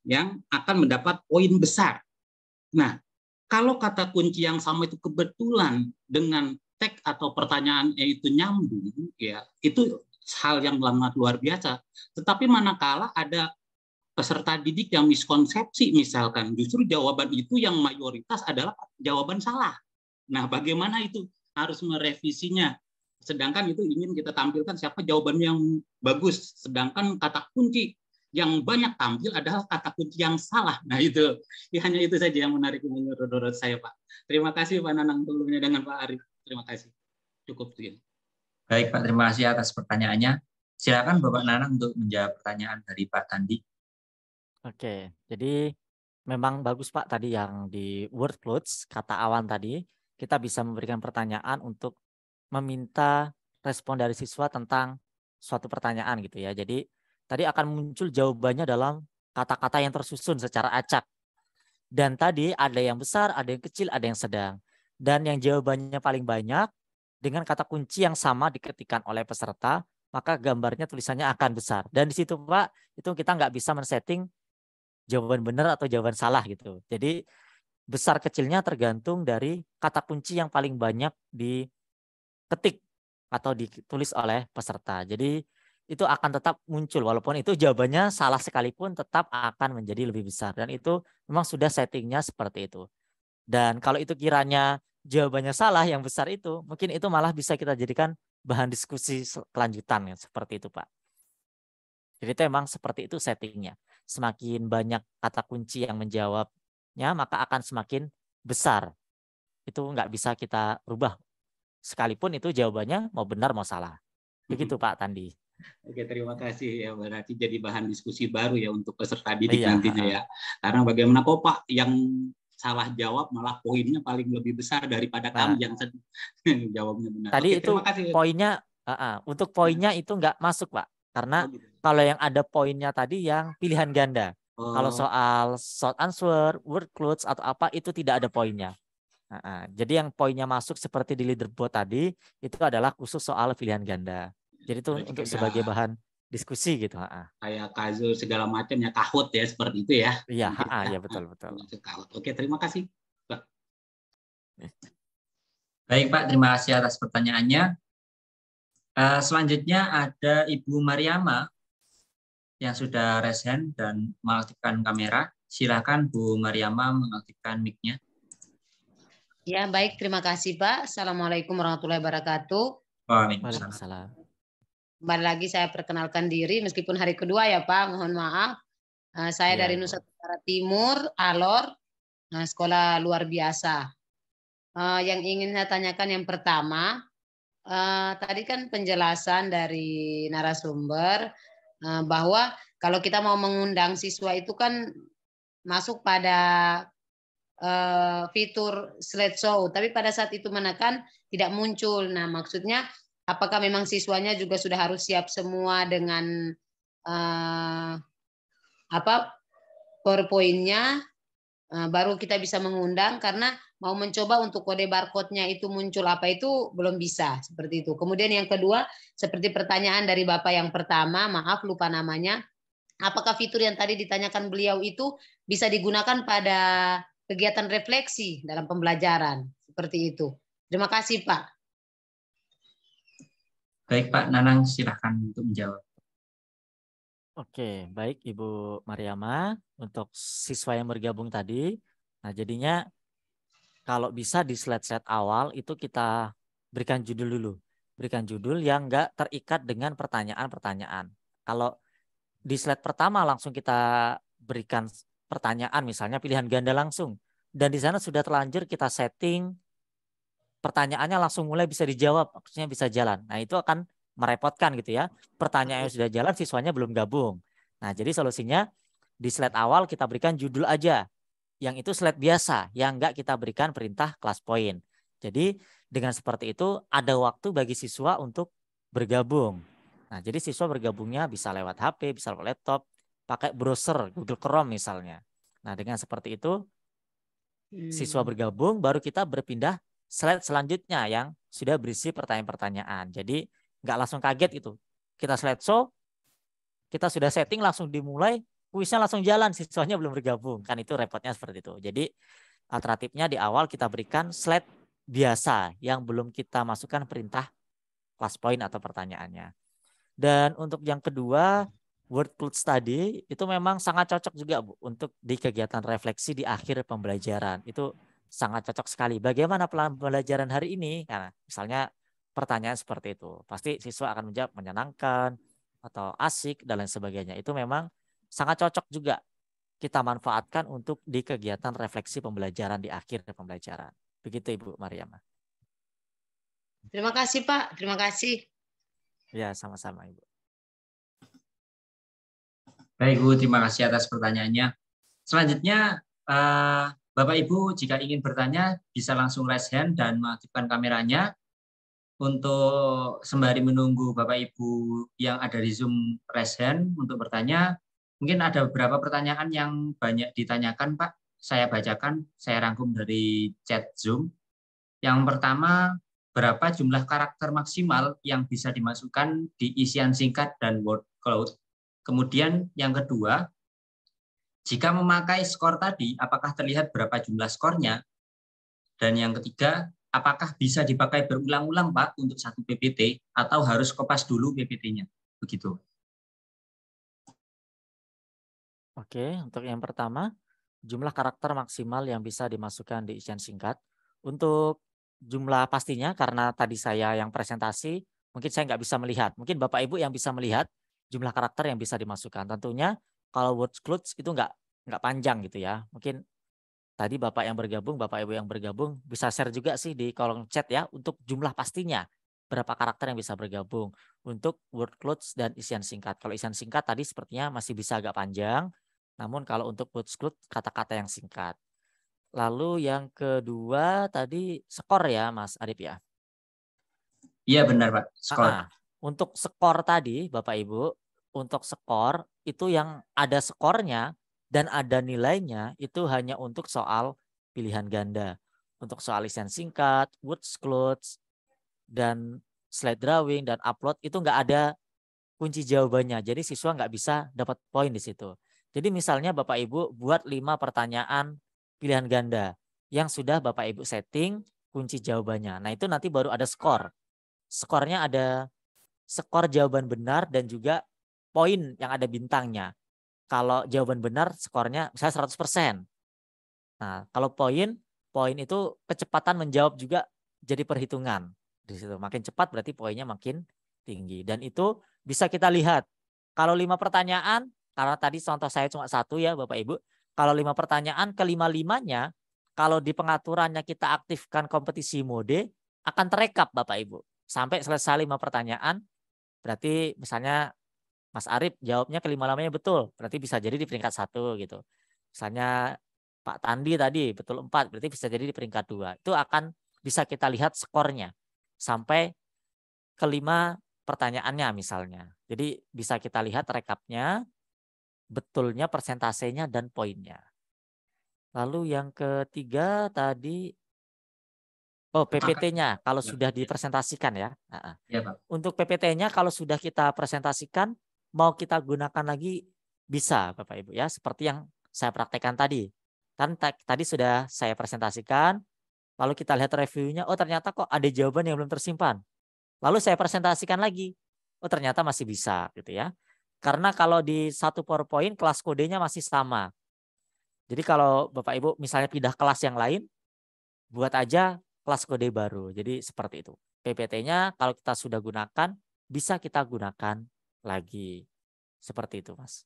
yang akan mendapat poin besar. Nah, kalau kata kunci yang sama itu kebetulan dengan teks atau pertanyaannya itu nyambung, ya itu hal yang sangat luar biasa. Tetapi manakala ada peserta didik yang miskonsepsi misalkan, justru jawaban itu yang mayoritas adalah jawaban salah. Nah, bagaimana itu harus merevisinya? Sedangkan itu ingin kita tampilkan siapa jawaban yang bagus, sedangkan kata kunci yang banyak tampil adalah kata kunci yang salah. Nah, itu ya, hanya itu saja yang menarik menurut saya, Pak. Terima kasih Pak Nanang sebelumnya dengan Pak Arif. Terima kasih. Cukup begini. Baik Pak, terima kasih atas pertanyaannya. Silakan Bapak Nanang untuk menjawab pertanyaan dari Pak Tandi. Oke, jadi memang bagus Pak tadi yang di word clouds, kata awan tadi, kita bisa memberikan pertanyaan untuk meminta respon dari siswa tentang suatu pertanyaan gitu ya. Jadi tadi akan muncul jawabannya dalam kata-kata yang tersusun secara acak. Dan tadi ada yang besar, ada yang kecil, ada yang sedang. Dan yang jawabannya paling banyak dengan kata kunci yang sama diketikkan oleh peserta, maka gambarnya tulisannya akan besar. Dan di situ Pak, itu kita nggak bisa men-setting jawaban benar atau jawaban salah gitu. Jadi besar kecilnya tergantung dari kata kunci yang paling banyak diketik atau ditulis oleh peserta. Jadi itu akan tetap muncul walaupun itu jawabannya salah sekalipun tetap akan menjadi lebih besar. Dan itu memang sudah settingnya seperti itu. Dan kalau itu kiranya jawabannya salah yang besar itu, mungkin itu malah bisa kita jadikan bahan diskusi kelanjutan ya, seperti itu Pak. Jadi itu emang seperti itu settingnya. Semakin banyak kata kunci yang menjawabnya, maka akan semakin besar. Itu nggak bisa kita rubah. Sekalipun itu jawabannya mau benar mau salah. Begitu Pak Tandi. Oke, terima kasih ya. Berarti jadi bahan diskusi baru ya untuk peserta didik Iya. nantinya ya. Karena bagaimana kok Pak yang salah jawab malah poinnya paling lebih besar daripada kami yang jawabnya benar. Tadi Oke, itu terima kasih. poinnya, untuk poinnya itu nggak masuk Pak. Karena gitu. kalau yang ada poinnya tadi yang pilihan ganda. Kalau soal short answer, word clouds atau apa itu tidak ada poinnya. Jadi yang poinnya masuk seperti di leaderboard tadi itu adalah khusus soal pilihan ganda. Jadi itu untuk sebagai bahan diskusi gitu. Kayak kazul segala macam ya, kahut ya seperti itu ya. Iya, ya betul. Oke, terima kasih Pak. Baik Pak, terima kasih atas pertanyaannya. Selanjutnya ada Ibu Mariama yang sudah raise hand dan mengaktifkan kamera. Silakan Bu Mariama mengaktifkan mic-nya. Ya, baik. Terima kasih, Pak. Assalamualaikum warahmatullahi wabarakatuh. Waalaikumsalam. Kembali lagi saya perkenalkan diri, meskipun hari kedua ya, Pak. Mohon maaf. Saya Iya, dari Ibu. Nusa Tenggara Timur, Alor, sekolah luar biasa. Yang ingin saya tanyakan yang pertama, tadi kan penjelasan dari narasumber bahwa kalau kita mau mengundang siswa itu kan masuk pada fitur slideshow, tapi pada saat itu menekan tidak muncul. Nah, maksudnya apakah memang siswanya juga sudah harus siap semua dengan PowerPoint-nya, baru kita bisa mengundang, karena mau mencoba untuk kode barcode-nya itu muncul apa itu belum bisa, seperti itu. Kemudian yang kedua, seperti pertanyaan dari Bapak yang pertama, maaf lupa namanya, apakah fitur yang tadi ditanyakan beliau itu bisa digunakan pada kegiatan refleksi dalam pembelajaran, seperti itu. Terima kasih, Pak. Baik Pak Nanang, silahkan untuk menjawab. Oke, baik Ibu Mariama untuk siswa yang bergabung tadi. Nah, jadinya kalau bisa di slide-slide awal itu kita berikan judul dulu. Berikan judul yang enggak terikat dengan pertanyaan-pertanyaan. Kalau di slide pertama langsung kita berikan pertanyaan, misalnya pilihan ganda langsung. Dan di sana sudah terlanjur kita setting pertanyaannya langsung mulai bisa dijawab, maksudnya bisa jalan. Nah, itu akan merepotkan gitu ya. Pertanyaannya sudah jalan, siswanya belum gabung. Nah, jadi solusinya di slide awal kita berikan judul aja. Yang itu slide biasa, yang enggak kita berikan perintah kelas poin. Jadi dengan seperti itu ada waktu bagi siswa untuk bergabung. Nah, jadi siswa bergabungnya bisa lewat HP, bisa lewat laptop, pakai browser Google Chrome misalnya. Nah, dengan seperti itu siswa bergabung, baru kita berpindah slide selanjutnya yang sudah berisi pertanyaan-pertanyaan. Jadi nggak langsung kaget itu. Kita slideshow, kita sudah setting langsung dimulai, kuisnya langsung jalan, siswanya belum bergabung. Kan itu repotnya seperti itu. Jadi alternatifnya di awal kita berikan slide biasa yang belum kita masukkan perintah kelas poin atau pertanyaannya. Dan untuk yang kedua, word cloud study itu memang sangat cocok juga Bu untuk di kegiatan refleksi di akhir pembelajaran. Itu sangat cocok sekali. Bagaimana pembelajaran hari ini? Karena misalnya pertanyaan seperti itu. Pasti siswa akan menjawab menyenangkan atau asik dan lain sebagainya. Itu memang sangat cocok juga kita manfaatkan untuk di kegiatan refleksi pembelajaran di akhir pembelajaran. Begitu Ibu Mariama. Terima kasih, Pak. Terima kasih. Ya, sama-sama Ibu. Baik Bu, terima kasih atas pertanyaannya. Selanjutnya, Bapak Ibu jika ingin bertanya bisa langsung raise hand dan mengaktifkan kameranya. Untuk sembari menunggu Bapak Ibu yang ada di Zoom raise hand untuk bertanya, mungkin ada beberapa pertanyaan yang banyak ditanyakan Pak. Saya bacakan, saya rangkum dari chat Zoom. Yang pertama, berapa jumlah karakter maksimal yang bisa dimasukkan di isian singkat dan word cloud. Kemudian yang kedua, jika memakai skor tadi, apakah terlihat berapa jumlah skornya? Dan yang ketiga, apakah bisa dipakai berulang-ulang Pak untuk satu PPT atau harus kopas dulu PPT-nya? Begitu. Oke, untuk yang pertama, jumlah karakter maksimal yang bisa dimasukkan di isian singkat. Untuk jumlah pastinya, karena tadi saya yang presentasi, mungkin saya nggak bisa melihat. Mungkin Bapak Ibu yang bisa melihat jumlah karakter yang bisa dimasukkan. Tentunya kalau words clouds itu nggak panjang gitu ya. Mungkin tadi Bapak yang bergabung, Bapak Ibu yang bergabung bisa share juga sih di kolom chat ya untuk jumlah pastinya. Berapa karakter yang bisa bergabung untuk word clouds dan isian singkat. Kalau isian singkat tadi sepertinya masih bisa agak panjang. Namun kalau untuk words cloud kata-kata yang singkat. Lalu yang kedua tadi skor ya Mas Arif ya. Iya benar Pak, skor. Untuk skor tadi Bapak Ibu, untuk skor itu yang ada skornya dan ada nilainya itu hanya untuk soal pilihan ganda. Untuk soal isian singkat, words clouds, dan slide drawing dan upload itu nggak ada kunci jawabannya. Jadi siswa nggak bisa dapat poin di situ. Jadi misalnya Bapak Ibu buat 5 pertanyaan pilihan ganda yang sudah Bapak Ibu setting kunci jawabannya. Nah itu nanti baru ada skor. Skornya ada skor jawaban benar dan juga poin yang ada bintangnya. Kalau jawaban benar skornya misalnya 100%. Nah kalau poin itu kecepatan menjawab juga jadi perhitungan. Di situ makin cepat berarti poinnya makin tinggi. Dan itu bisa kita lihat. Kalau 5 pertanyaan, karena tadi contoh saya cuma 1 ya Bapak Ibu. Kalau 5 pertanyaan, kelima-limanya kalau di pengaturannya kita aktifkan kompetisi mode, akan terekap Bapak Ibu. Sampai selesai 5 pertanyaan, berarti misalnya Mas Arif jawabnya kelima-limanya betul, berarti bisa jadi di peringkat 1 gitu. Misalnya Pak Tandi tadi betul 4, berarti bisa jadi di peringkat 2. Itu akan bisa kita lihat skornya sampai kelima pertanyaannya misalnya. Jadi bisa kita lihat rekapnya, betulnya persentasenya dan poinnya. Lalu yang ketiga tadi, PPT-nya kalau sudah dipresentasikan ya. Ya, Pak. Untuk PPT-nya kalau sudah kita presentasikan, mau kita gunakan lagi bisa Bapak Ibu ya, seperti yang saya praktekkan tadi. Kan tadi sudah saya presentasikan, lalu kita lihat reviewnya, oh ternyata kok ada jawaban yang belum tersimpan. Lalu saya presentasikan lagi, oh ternyata masih bisa gitu ya. Karena kalau di satu PowerPoint kelas kodenya masih sama. Jadi kalau Bapak Ibu misalnya pindah kelas yang lain, buat aja kelas kode baru. Jadi seperti itu. PPT-nya kalau kita sudah gunakan, bisa kita gunakan lagi. Seperti itu, Mas.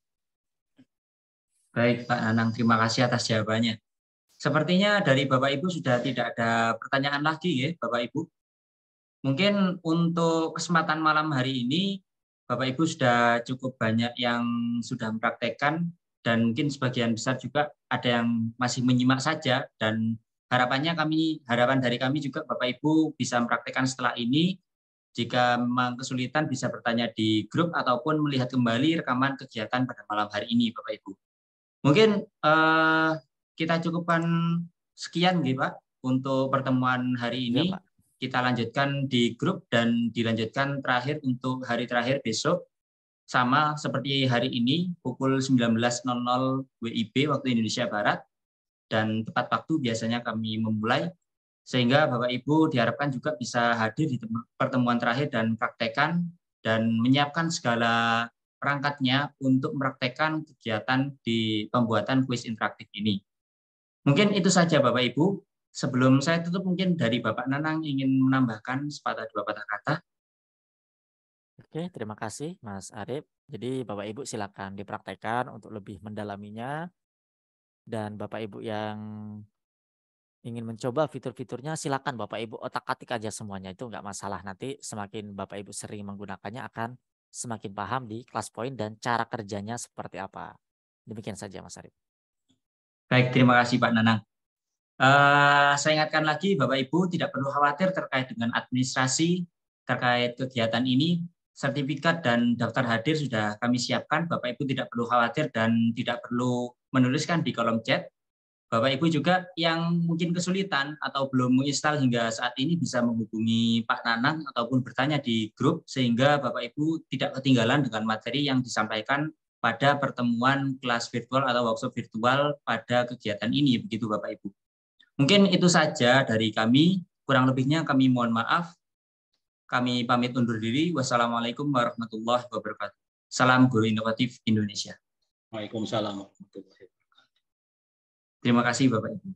Baik, Pak Nanang, terima kasih atas jawabannya. Sepertinya dari Bapak Ibu sudah tidak ada pertanyaan lagi ya, Bapak Ibu. Mungkin untuk kesempatan malam hari ini, Bapak Ibu sudah cukup banyak yang sudah mempraktekkan, dan mungkin sebagian besar juga ada yang masih menyimak saja, dan harapan dari kami juga Bapak Ibu bisa mempraktekkan setelah ini. Jika memang kesulitan bisa bertanya di grup ataupun melihat kembali rekaman kegiatan pada malam hari ini, Bapak Ibu. Mungkin kita cukupkan sekian, Pak, untuk pertemuan hari ini. Ya, Pak. Kita lanjutkan di grup dan dilanjutkan terakhir untuk hari terakhir besok. Sama seperti hari ini, pukul 19.00 WIB waktu Indonesia Barat. Dan tepat waktu biasanya kami memulai. Sehingga Bapak Ibu diharapkan juga bisa hadir di pertemuan terakhir dan praktekkan dan menyiapkan segala perangkatnya untuk mempraktekkan kegiatan di pembuatan kuis interaktif ini. Mungkin itu saja Bapak Ibu. Sebelum saya tutup, mungkin dari Bapak Nanang ingin menambahkan sepatah dua patah kata. Oke, terima kasih Mas Arif. Jadi Bapak Ibu silakan dipraktekkan untuk lebih mendalaminya. Dan Bapak Ibu yang ingin mencoba fitur-fiturnya, silakan Bapak Ibu otak-atik aja semuanya, itu nggak masalah. Nanti semakin Bapak Ibu sering menggunakannya akan semakin paham di kelas poin dan cara kerjanya seperti apa. Demikian saja Mas Arif. Baik, terima kasih Pak Nanang. Saya ingatkan lagi Bapak Ibu tidak perlu khawatir terkait dengan administrasi terkait kegiatan ini. Sertifikat dan daftar hadir sudah kami siapkan. Bapak Ibu tidak perlu khawatir dan tidak perlu menuliskan di kolom chat. Bapak Ibu juga yang mungkin kesulitan atau belum menginstal hingga saat ini bisa menghubungi Pak Nanang ataupun bertanya di grup sehingga Bapak Ibu tidak ketinggalan dengan materi yang disampaikan pada pertemuan kelas virtual atau workshop virtual pada kegiatan ini, begitu Bapak Ibu. Mungkin itu saja dari kami, kurang lebihnya kami mohon maaf. Kami pamit undur diri. Wassalamualaikum warahmatullahi wabarakatuh. Salam Guru Inovatif Indonesia. Waalaikumsalam warahmatullahi wabarakatuh. Terima kasih Bapak Ibu.